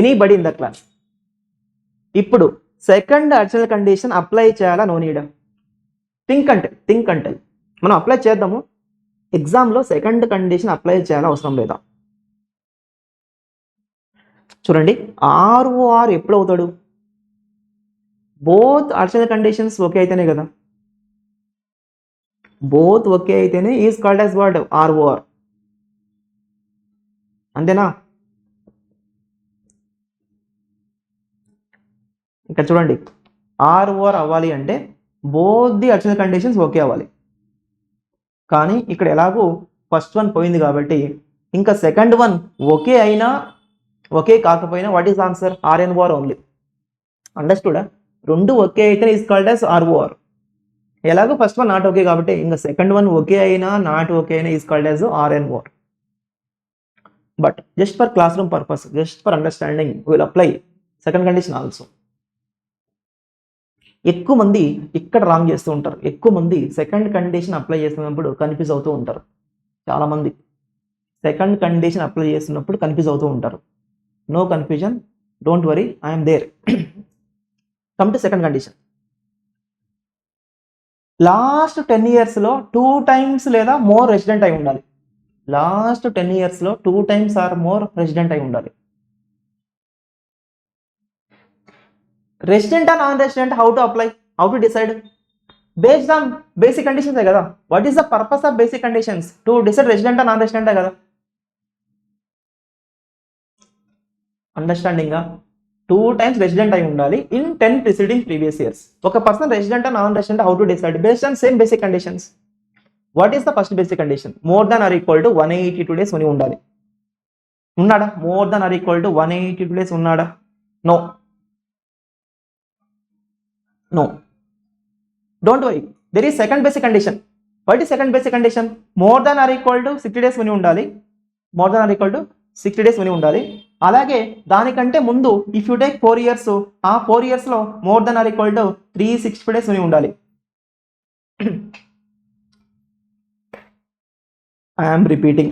Anybody in the class. ఇప్పుడు సెకండ్ అడిషనల్ కండిషన్ అప్లై చేయాలా? No need. Think అంటే మనం అప్లై చేద్దాము. ఎగ్జామ్లో సెకండ్ కండిషన్ అప్లై చేయాలి అవసరం లేదా? చూడండి, ఆర్ఓఆర్ ఎప్పుడు అవుతాడు? బోత్ అడిషనల్ కండిషన్స్ ఓకే అయితేనే కదా. బోత్ ఓకే అయితేనే is called as what? ROR. అంతేనా? ఇక్కడ చూడండి, ఆర్ఓఆర్ అవ్వాలి అంటే both the additional conditions okay అవ్వాలి. కానీ ఇక్కడ ఎలాగో ఫస్ట్ వన్ పోయింది కాబట్టి ఇంకా సెకండ్ వన్ ఓకే అయినా ఓకే కాకపోయినా వాట్ ఈస్ ఆన్సర్? ఆర్ఎన్ఓఆర్ ఓన్లీ. అండర్స్టూడా? రెండు ఓకే అయితే ఈజ్ కాల్డ్ యాజ్ ఆర్ఓఆర్. ఎలాగో ఫస్ట్ వన్ నాట్ ఓకే కాబట్టి ఇంకా సెకండ్ వన్ ఓకే అయినా నాట్ ఓకే అయినా is called as ఆర్ఎన్ఓఆర్. But just for classroom purpose, just for understanding, will apply second condition also. ఎక్కువ మంది ఇక్కడ wrong చేస్తూ ఉంటారు. ఎక్కువ మంది సెకండ్ కండిషన్ అప్లై చేస్తున్నప్పుడు కన్ఫ్యూజ్ అవుతూ ఉంటారు. చాలామంది సెకండ్ కండిషన్ అప్లై చేస్తున్నప్పుడు కన్ఫ్యూజ్ అవుతూ ఉంటారు. No confusion, don't worry, I'm there. Come to second condition. Last 10 yearsలో 2 times లేదా మోర్ రెసిడెంట్ అయి ఉండాలి. లాస్ట్ 10 yearsలో 2 times ఆర్ మోర్ రెసిడెంట్ అయి ఉండాలి. Resident or non resident, how to apply, how to decide? Based on basic conditions కదా. What is the purpose of basic conditions? To decide resident or non resident కదా. Understanding? 2 times resident అయి ఉండాలి ఇన్ 10 preceding previous years. ఒక person resident or non resident, how to decide? Based on same basic conditions. What is the first basic condition? More than or equal to 182 days ఉని ఉండాలి. ఉన్నాడా? More than or equal to 182 days ఉన్నాడా? No. No, don't worry, there is second basic condition. What is second basic condition? More than or equal to 60 days ఉని ఉండాలి. More than or equal to 60 days ఉని ఉండాలి. అలాగే దానికంటే ముందు if you take 4 years, ఆ 4 years లో more than or equal to 365 days ఉని ఉండాలి. I am repeating.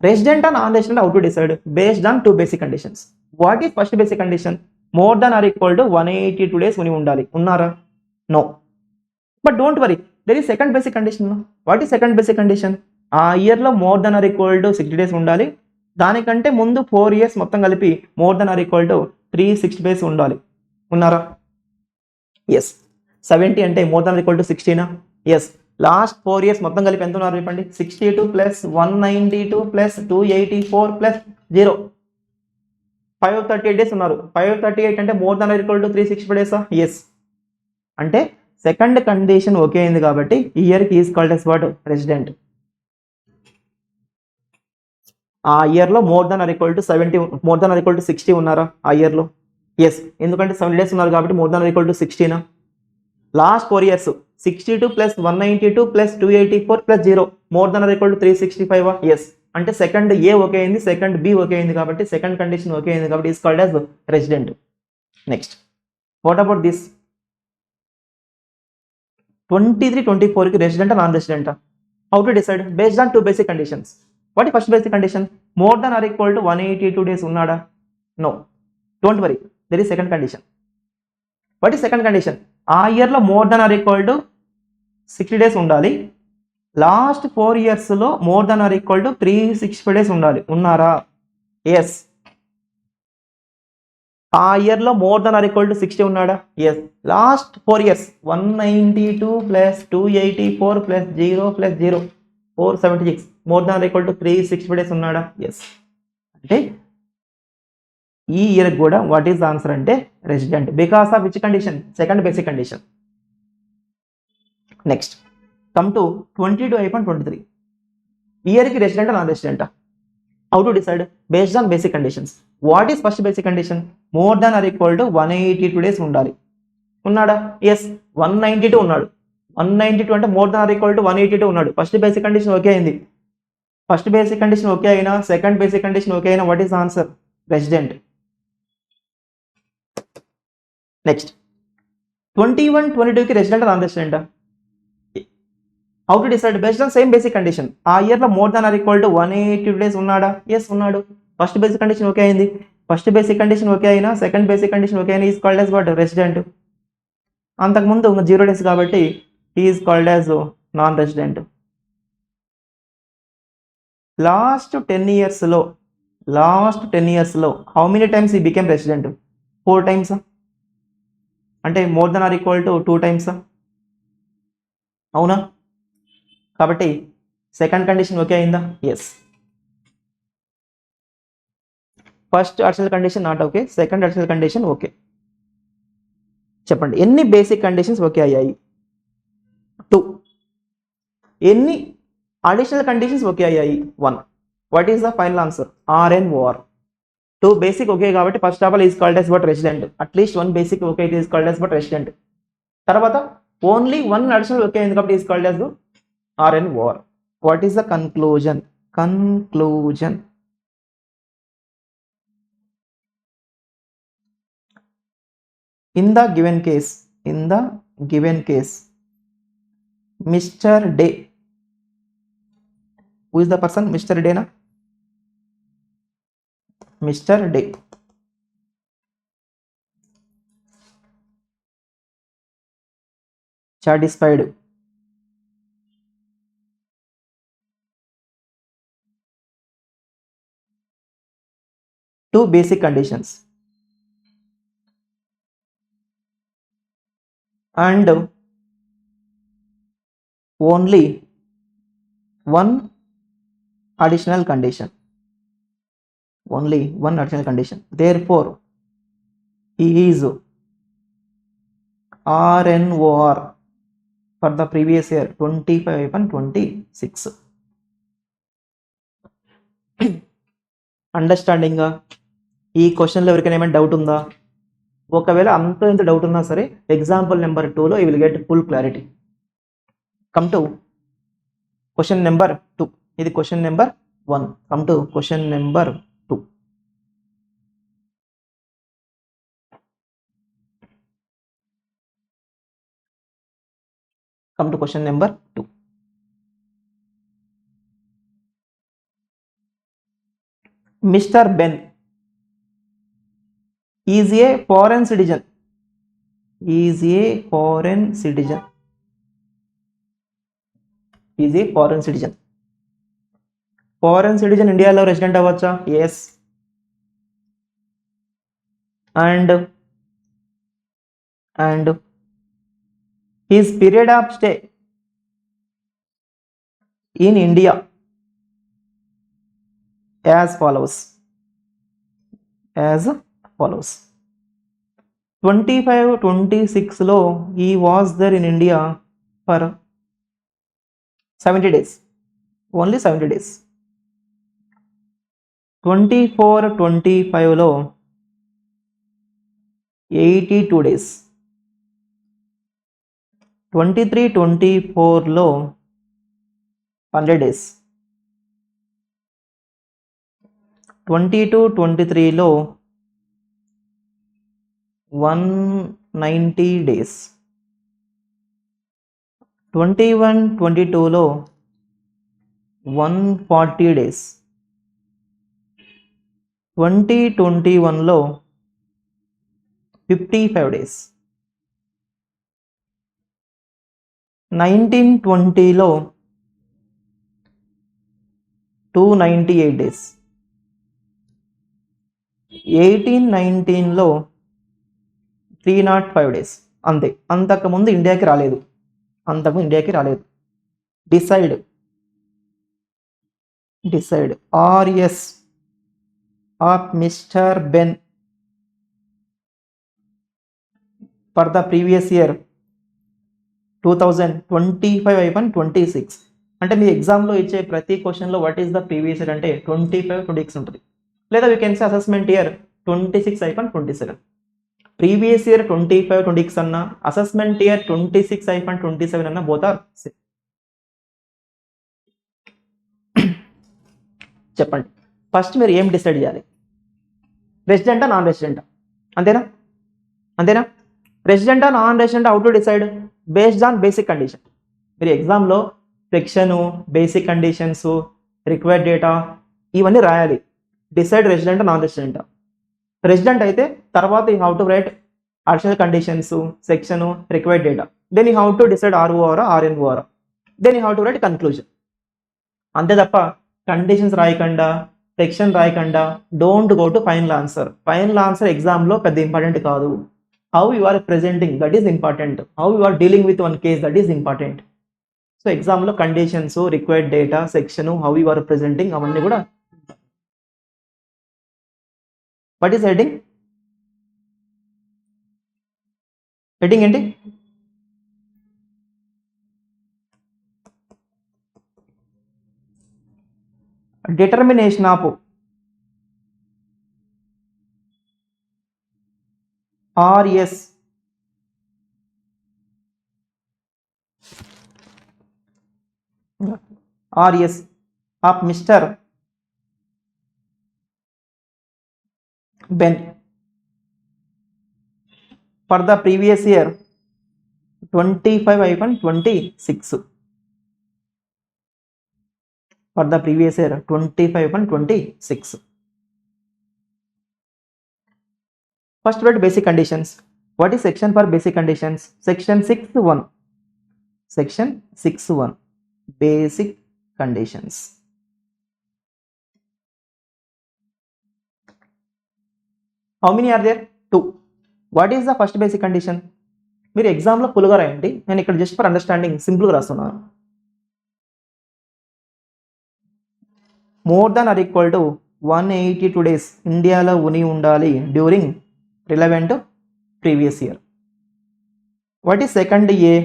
Resident or non-resident, how to decide? Based on 2 basic conditions. What is first basic condition? More than or equal to 182 days ఉని ఉండాలి. ఉన్నారా? No. But don't worry, there is second basic condition. What is second basic condition? ఆ ఇయర్లో more than or equal to 60 days ఉండాలి. దానికంటే ముందు 4 years మొత్తం కలిపి more than or equal to 360 days ఉండాలి. ఉన్నారా? ఎస్. 70 అంటే more than or equal to 60నా? ఎస్. లాస్ట్ 4 years మొత్తం కలిపి ఎంత ఉన్నారు చెప్పండి? 62 ప్లస్ 192 ప్లస్ 284 ప్లస్ 0, 538 days ఉన్నారు. 538 అంటే more than or equal to 365 days. Yes. అంటే సెకండ్ కండిషన్ ఓకే అయింది కాబట్టి ఈ ఇయర్కి is called as what? Resident. ఆ ఇయర్లో more than or equal to 70, more than or equal to 60 ఉన్నారా ఆ ఇయర్లో? ఎస్. ఎందుకంటే 70 days ఉన్నారు కాబట్టి more than or equal to 60నా? Last 4 years 62 plus 192 plus 284 plus 0, more than or equal to 365. Yes. అంటే సెకండ్ ఏ ఓకే అయింది, second B okay అయింది కాబట్టి సెకండ్ కండిషన్ ఓకే అయింది కాబట్టి is called as resident. Next, what about this 23-24కి resident non resident? How to decide? Based on 2 basic conditions. What first basic condition? More than or equal to 182 days ఉన్నాడా? No. Don't worry, there is second condition. What is second condition? ఆ ఇయర్లో more than or equal to 60 days ఉండాలి. Last 4 yearsలో more than or equal to 365 days ఉండాలి. ఉన్నారా? Yes. ఆ ఇయర్లో more than or equal to 60 ఉన్నాడా? Yes. Last 4 years 192 plus 284 plus 0 plus 0, 476, more than or equal to 365 days ఉన్నాడా? Yes. అంటే ఈ ఇయర్ కూడా వాట్ ఈస్ ఆన్సర్ అంటే resident. Because of which condition? Second basic condition. Next, come to 22-23. ఇయర్కి resident non resident? How to decide? Based on basic conditions. What is first basic condition? More than or equal to 182 days ఉండాలి. ఉన్నాడా? Yes. 192 ఉన్నాడు. 192 అంటే more than or equal to 182 ఉన్నాడు. First basic condition okay అయింది. First basic condition okay అయినా second basic condition okay అయినా what is answer? Resident. Next, 21-22కి resident non resident? How to decide? Based on same basic condition. ఆ ఇయర్లో more than or equal to 182 days ఉన్నాడా? Yes ఉన్నాడు. First basic condition okay అయింది. First basic condition okay అయినా second basic condition okay అయినా is called as what? Resident. అంతకుముందు 0 days కాబట్టి is called as non resident. Last 10 ఇయర్స్లో how many times ఈ became resident? 4 times. అంటే more than or equal to 2 times. అవునా? కాబట్టి second condition okay అయిందా? Yes. First additional condition not okay, second additional condition okay. చెప్పండి ఎన్ని basic conditions okay అయ్యాయి? 2. ఎన్ని అడిషనల్ కండిషన్స్ ఓకే అయ్యాయి? 1. What is the final answer? RNOR. 2 basic okay కాబట్టి first of all is called as but resident. At least 1 basic okay it is called as but resident. తర్వాత only 1 additional okay అయింది కాబట్టి is called as RNOR. What is the conclusion? In the given case, Mr. Day. Who is the person? Mr. Day, na? Mr. Day. Satisfied. Two basic conditions. And only 1 additional condition. Therefore, he is RNOR for the previous year 25 and 26. Understanding. ఈ క్వశ్చన్లో ఎవరికైనా ఏమైనా doubt ఉందా? ఒకవేళ అంత ఎంత doubt ఉన్నా సరే ఎగ్జాంపుల్ నెంబర్ 2లో you will get full clarity. Come to question number 2. ఇది question number 1. Come to question number 2. Come to question number 2. Mr. Ben is a foreign citizen. Foreign citizen ఇండియాలో resident అవ్వచ్చా? Yes. And his period of stay in India as follows. 25-26 లో he was there in India for 70 days. Only 70 days. 24-25 లో 82 days. 23-24 లో 100 days. 22-23 లో 190 days. 21-22 లో 140 days. 20-21 లో 55 days. 19-20 లో 298 days. 18-19 లో 305 days. అంతే. అంతకుముందు ఇండియాకి రాలేదు. Decide RS of Mr. Ben for the previous year 2025-26. అంటే మీ ఎగ్జామ్లో ఇచ్చే ప్రతి క్వశ్చన్లో what is the previous year అంటే 25-26 ఉంటుంది. లేదా we can say assessment year 26-27. Previous year 25-26 అన్న, అసెస్మెంట్ ఇయర్ 26-27 అన్న, బోత్ ఆర్ సేమ్. చెప్పండి ఫస్ట్ మీరు ఏం డిసైడ్ చేయాలి? రెసిడెంటా నాన్ రెసిడెంటా? అంతేనా? రెసిడెంటా నాన్ రెసిడెంటా? How to decide? Based on basic condition. మీరు ఎగ్జామ్లో section, basic conditions, required data ఇవన్నీ రాయాలి. డిసైడ్ రెసిడెంటా నాన్ రెసిడెంటా. రెసిడెంట్ అయితే తర్వాత you how to right additional conditions, section, required data. Then you how to decide ROR, RNOR. Then you how to write conclusion. అంతే తప్ప కండిషన్స్ రాయకుండా, section రాయకుండా don't go to final answer. Final answer ఎగ్జామ్లో పెద్ద important కాదు. How you are presenting that is important. How you are dealing with one case that is important. So ఎగ్జామ్లో conditions, required data, section, how you are presenting అవన్నీ కూడా. What is heading? Heading ఏంటి? Determination of RS of Mr. Ben for the previous year 25/26. For the previous year 25/26. First word, basic conditions. What is section for basic conditions? Section 6.1. Section 6.1. Basic conditions. How many are there? 2. What is the first basic condition? మీరు ఎగ్జామ్లో పులుగా రాయండి, నేను ఇక్కడ just for understanding సింపుల్గా రాస్తున్నాను. More than or equal to 182 days ఇండియాలో ఉని ఉండాలి during relevant previous year. What is second A?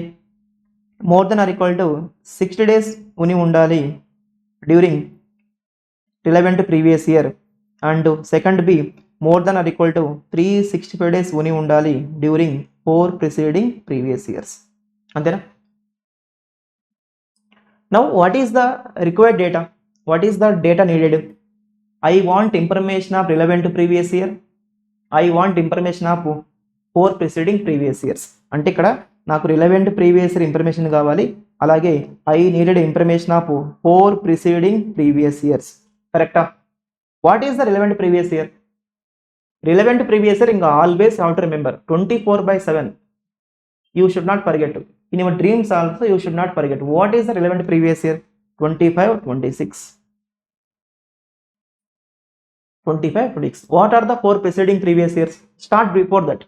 More than or equal to 60 days ఉని ఉండాలి during relevant previous year. And second B, more than or equal to 365 days ఉని ఉండాలి during 4 preceding previous years. అంతేనా? Now what is the required data? What is the data needed? I want information of relevant previous year. I want information of 4 preceding previous years. అంటే ఇక్కడ నాకు relevant previous year information కావాలి, అలాగే I needed information of 4 preceding previous years. కరెక్టా? What is the relevant previous year? Relevant previous year ఇంకా always have to remember 24/7. You should not forget. In your dreams also you should not forget. What is the relevant previous year? 25/26. 25/26. What are the 4 preceding previous years? Start before that.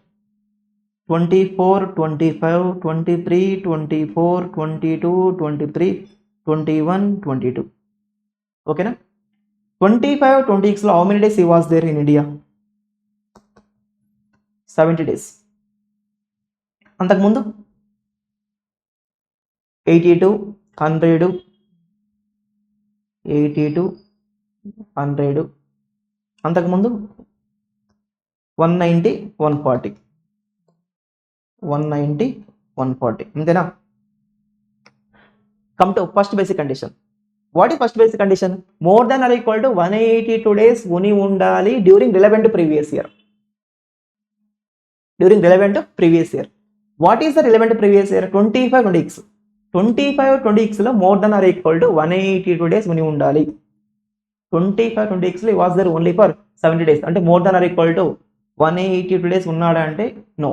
24, 25, 23, 24, 22, 23, 21, 22. Okay na? 25/26 లో how many days he was there in India? 70 days. అంతకుముందు 82, 100, 82, 100. అంతకుముందు 190, 140. 190, 140. అంతేనా? Come to first basic condition. What is first basic condition? More than or equal to 182 days ఉని ఉండాలి during relevant previous year. During relevant previous year. What is the relevant previous year? 25/26. 25/26 లో more than or equal to 182 days ఉని ఉండాలి. 25/26 లో was there only for 70 days. అంటే more than or equal to 182 days ఉన్నాడా అంటే no.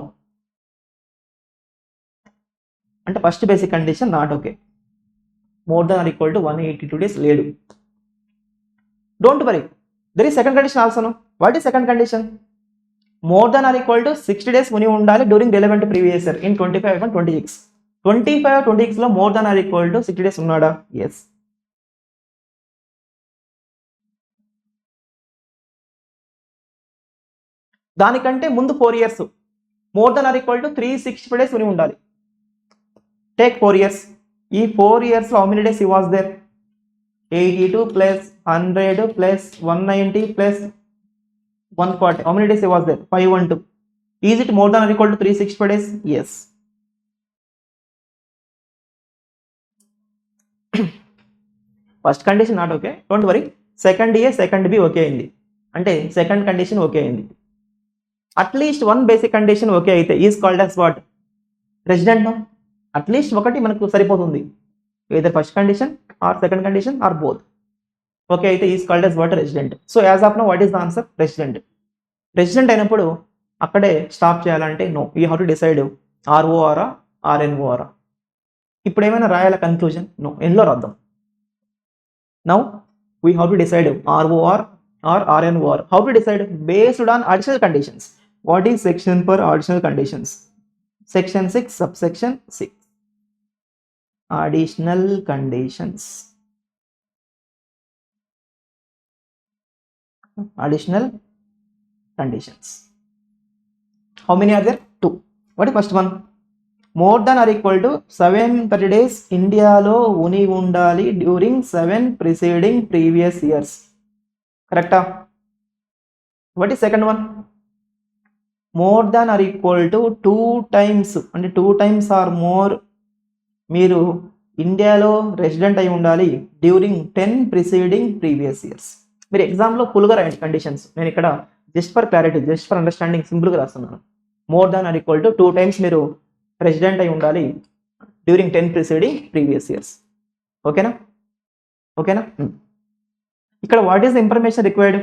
అంటే first basic condition not okay. More than or equal to 182 days లేడు. Don't worry, there is second condition also. No. What is second condition? More than or equal to 60 days ఉని ఉండాలి during relevant previous year in 25/26. 25/26 లో more than or equal to 60 days ఉన్నాడా? Yes. దానికంటే ముందు 4 years more than or equal to 365 days ఉని ఉండాలి. Take 4 years. ఈ 4 years లో how many days he was there? 82 plus 100 plus 190 plus 140. How many days he was there? 512. Is it more than or equal to 365 days? Yes. First condition not okay, don't worry. Second A, second B okay అయింది. అంటే second condition okay అయింది. At least one basic condition okay అయితే is called as what? Resident. At least ఒకటి మనకు సరిపోతుంది. Either first condition or second condition or both okay అయితే is called as what? Resident. So as of now what is the answer? Resident. Resident అయినప్పుడు అక్కడే stop చేయాలంటే no, you have to decide ఆర్ఓఆరా ఆర్ఎన్ఓఆరా. ఇప్పుడు ఏమైనా రాయాల కన్క్లూజన్? నో. ఎన్లో రాద్దాం. Now we have to decide ROR or RNOR. How to decide? Based on additional conditions. What is section for additional conditions? Section 6, subsection 6. Additional conditions. Additional conditions. How many are there? 2. What is first one? More than or equal to 730 days ఇండియాలో ఉని ఉండాలి during 7 preceding previous years. కరెక్టా? What is second one? More than or equal to 2 times, అంటే 2 times or more మీరు ఇండియాలో resident అయి ఉండాలి during 10 preceding previous years. మీరు ఎగ్జామ్లో ఫుల్గా రాయండి కండిషన్స్. నేను ఇక్కడ just for clarity, just for understanding సింపుల్గా రాస్తున్నాను. More than or equal to 2 times మీరు రెసిడెంట్ అయి ఉండాలి డ్యూరింగ్ 10 preceding previous years. ఓకేనా? ఓకేనా? ఇక్కడ what is the information required?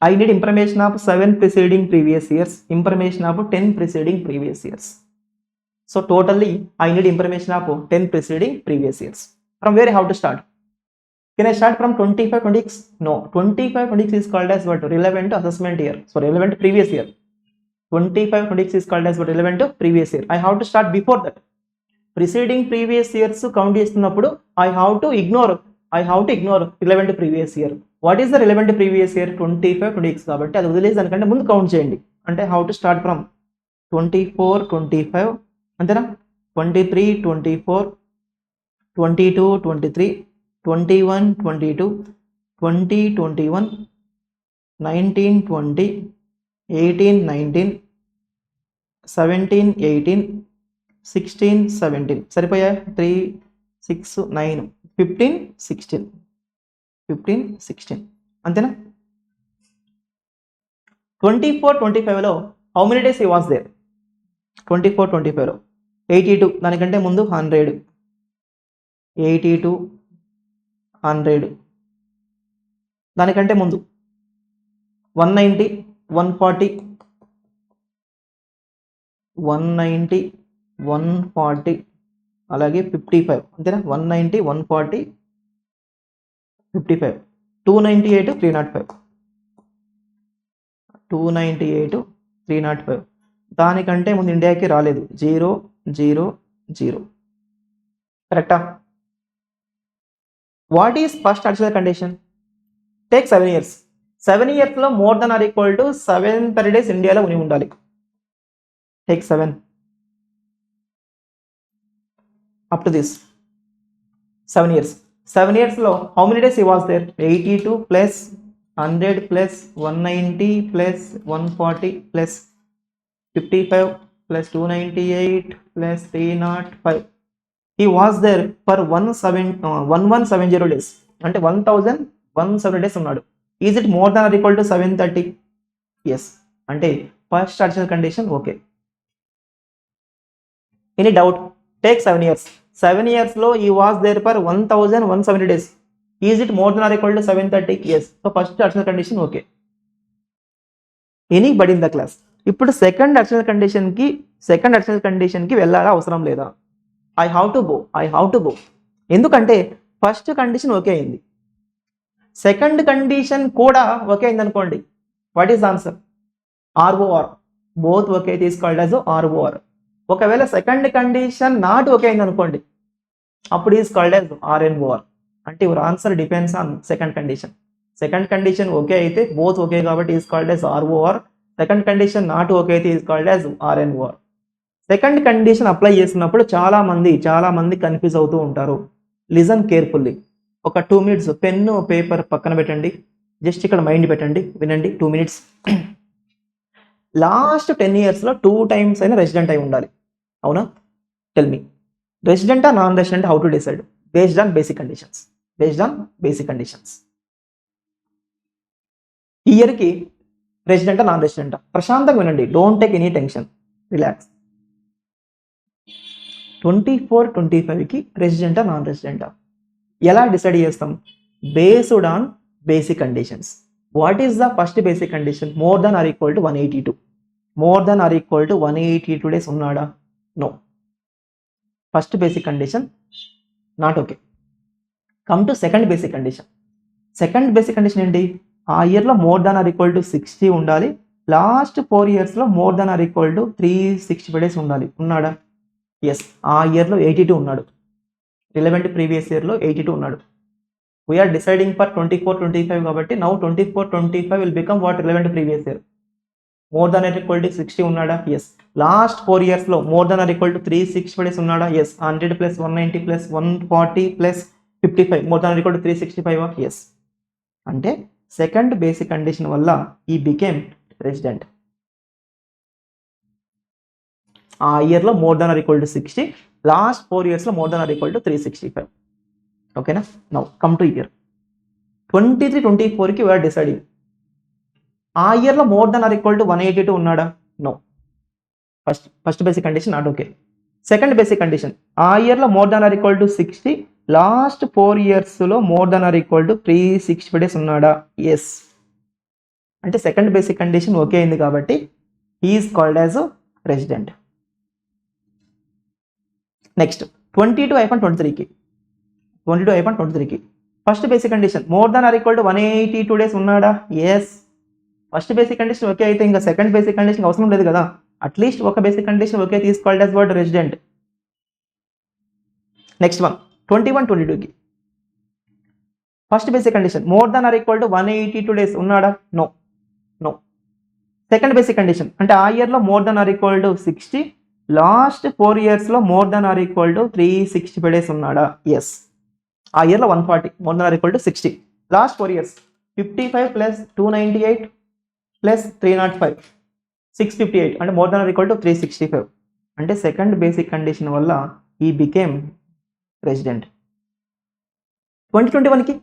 I need information of 7 preceding previous years, information of 10 preceding previous years. So totally I need information of 10 preceding previous years. From where I have to start? Can I start from 25-26? No, 25-26 is called as what? Relevant assessment year. So relevant previous year. 25-26 is called as what? Relevant previous year. I have to start before that. Preceding previous years count చేస్తున్నప్పుడు I have to ignore relevant previous year. What is the relevant previous year? 25-26 కాబట్టి అది వదిలేసి దానికంటే ముందు count చేయండి. అంటే how to start from 24-25 అంతేనా? 23-24, 22-23, 21-22, 20-21, 19-20, 18-19, 17-18, 16-17 సరిపోయా? 3, 6, 9, 15-16 అంతేనా? 24-25లో how many days he was there? 24-25లో 82, దానికంటే ముందు 100, 82, 100, దానికంటే ముందు 190, 140, 190, 140, అలాగే 55 అంతేనా? 190, 140, 55, 298, 305, 298, 305, దానికంటే ముందు ఇండియాకి రాలేదు 0, 0, 0. కరెక్టా? What is first additional condition? Take 7 years. 7 yearsలో more than or equal to 730 days ఇండియాలో ఉని ఉండాలి. Take 7 up to this 7 years. 7 yearsలో how many days he was there? 82 plus 100 plus 190 plus 140 plus 55 plus 298 plus 305. He was there for 1170 days. అంటే 1170 days ఉన్నాడు. Is it more than or equal to 730? Yes. అంటే first additional condition okay. Any doubt? Take 7 years. 7 yearsలో he was there for 1170 days. Is it more than or equal to 730? Yes. So first additional condition okay. Anybody in the class. ఇప్పుడు second additional కండిషన్కి వెళ్ళాలా అవసరం లేదా? I have to go. ఎందుకంటే first condition okay అయింది, second condition కూడా okay అయింది అనుకోండి. What is answer? ROR. Both okay తీసుకోవాలి యాజ్ ROR. ఒకవేళ సెకండ్ కండిషన్ నాట్ ఓకే అయింది అనుకోండి, అప్పుడు ఈజ్ కాల్డ్ యాజ్ RNOR. అంటే your answer depends on second condition. Second condition okay అయితే బోత్ ఓకే కాబట్టి is called as ROR. Second condition not okay అయితే is called as RNOR. Second condition apply చేసినప్పుడు చాలా మంది కన్ఫ్యూజ్ అవుతూ ఉంటారు. Listen carefully. ఒక 2 minutes పెన్ను పేపర్ పక్కన పెట్టండి, జస్ట్ ఇక్కడ మైండ్ పెట్టండి, వినండి. 2 minutes. లాస్ట్ 10 yearsలో 2 times అయినా రెసిడెంట్ అయి ఉండాలి, అవునా? టెల్ మీ, రెసిడెంటా non resident? How to decide? Based on basic conditions. ఈ ఇయర్కి రెసిడెంటా నాన్ రెసిడెంటా? ప్రశాంతంగా వినండి, don't take any tension, relax. 24-25కి రెసిడెంటా నాన్ రెసిడెంటా? ఎలా డిసైడ్ చేస్తాం? Based on basic conditions. What is the first basic condition? More than or equal to 182. More than or equal to 182 days ఉన్నాడా? No. First basic condition not okay. Come to second basic condition. Second basic condition ఏంటి, ఆ ఇయర్లో more than or equal to 60 ఉండాలి, last 4 ఇయర్స్లో more than or equal to 365 days ఉండాలి. ఉన్నాడా? Yes, ఆ ఇయర్లో 82 ఉన్నాడు. రిలవెంట్ ప్రీవియస్ ఇయర్లో 82 ఉన్నాడు. వీఆర్ డిసైడింగ్ ఫర్ 24-25 కాబట్టి now 24-25 will become what relevant previous year. More than or equal to 60 ఉన్నాడా? ఎస్. లాస్ట్ 4 ఇయర్స్లో more than or equal to 365 days ఉన్నాడా? Yes. 100 + 190 + 140 + 55 more than or equal to 365. Yes. అంటే second basic condition వల్ల ఈ became resident. ఆ ఇయర్లో more than or equal to 60, last 4 ఇయర్స్లో more than or equal to 365. ఓకేనా? Now come to year 23-24కి we are deciding. ఆ ఇయర్లో more than or equal to 182 ఉన్నాడా? No. First basic condition not okay. Second basic condition, ఆ ఇయర్లో more than or equal to 60, last 4 ఇయర్స్లో more than or equal to 365 days ఉన్నాడా? Yes. అంటే second basic condition okay అయింది కాబట్టి he is called as resident. Next 22-23కి first basic condition more than or equal to 182 days ఉన్నాడా? Yes. First basic condition okay అయితే ఇంకా second basic condition అవసరం లేదు కదా. అట్లీస్ట్ ఒక basic condition okay is called as what resident. Next one 21-22కి first basic condition more than or equal to 182 days ఉన్నాడా? No. Second basic condition అంటే ఆ ఇయర్లో more than or equal to 60, last 4 ఇయర్స్లో more than or equal to 365 days ఉన్నాడా? Yes. ఆ ఇయర్లో 140 more than or equal to 60, last 4 years 55 + 298 + 305 658 అంటే more than or equal to 365. అంటే సెకండ్ బేసిక్ కండిషన్ వల్ల ఈ బికేమ్ రెసిడెంట్. 2021కి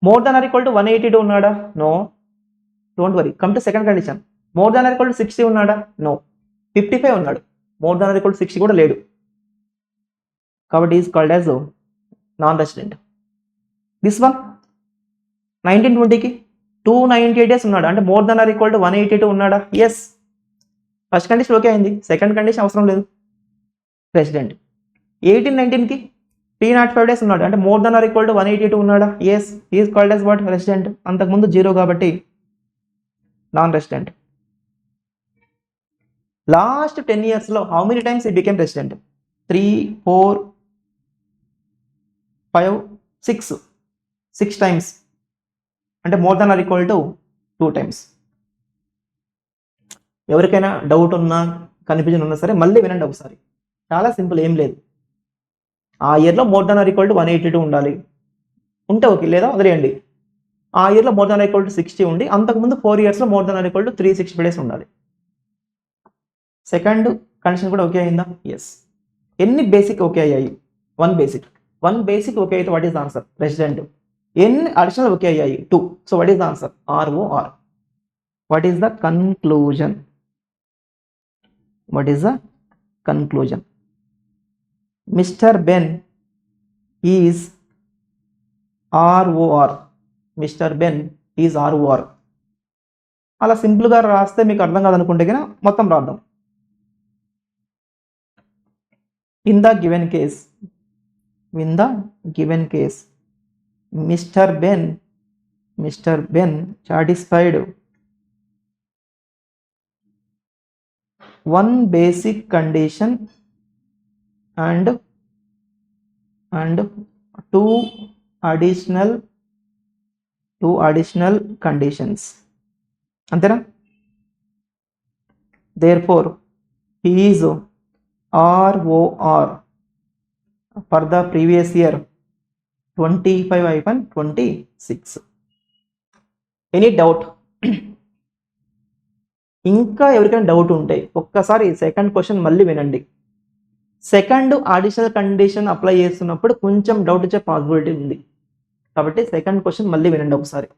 more than or equal to 182 ఉన్నాడా? No. Don't worry, come to second condition more than or equal to 60 ఉన్నాడా? No. 55 ఉన్నాడు, more than or equal to 60 కూడా లేడు కాబట్టి is called as non resident. This one 19-20కి 298 days ఉన్నాడు, అంటే more than or equal to 182 ఉన్నాడా? Yes. First condition okay అయింది, సెకండ్ కండిషన్ అవసరం లేదు, రెసిడెంట్. 18-19కి 305 డేస్ ఉన్నాడు, అంటే more than or equal to 182 ఉన్నాడా? Yes. Is called as what resident. అంతకుముందు 0 కాబట్టి నాన్ రెసిడెంట్. లాస్ట్ 10 ఇయర్స్లో how many times he became resident? 3, 4, 5, 6 times, అంటే more than or equal to 2 times. ఎవరికైనా డౌట్ ఉన్నా కన్ఫ్యూజన్ ఉన్నా సరే మళ్ళీ వినండి ఒకసారి. చాలా సింపుల్, ఏం లేదు. ఆ ఇయర్లో more than or equal to 182 ఉండాలి, ఉంటే ఓకే, లేదా వదిలేయండి. ఆ ఇయర్లో more than or equal to 60 ఉండి అంతకుముందు 4 ఇయర్స్లో more than or equal to 365 days ఉండాలి. సెకండ్ కండిషన్ కూడా ఓకే అయిందా? ఎస్. ఎన్ని బేసిక్ ఓకే అయ్యాయి? వన్ బేసిక్ ఓకే అయితే what is the answer? Resident. ఎన్ని అడిషనల్ ఓకే అయ్యాయి? 2. So what is the answer? ROR. What is the conclusion? Mister Ben is ROR. Mister Ben is ROR. అలా సింపుల్గా రాస్తే మీకు అర్థం కాదనుకుంటే కనుక మొత్తం రాద్దాం. In the given case, Mr. Ben satisfied one basic condition and two additional conditions. అంతేనా? Therefore, he is ROR for the previous year 25-26. Any doubt? ఇంకా ఎవరికైనా డౌట్ ఉంటే ఒక్కసారి సెకండ్ క్వశ్చన్ మళ్ళీ వినండి. సెకండ్ అడిషనల్ కండిషన్ అప్లై చేస్తున్నప్పుడు కొంచెం doubt వచ్చే పాసిబిలిటీ ఉంది కాబట్టి సెకండ్ క్వశ్చన్ మళ్ళీ వినండి ఒకసారి.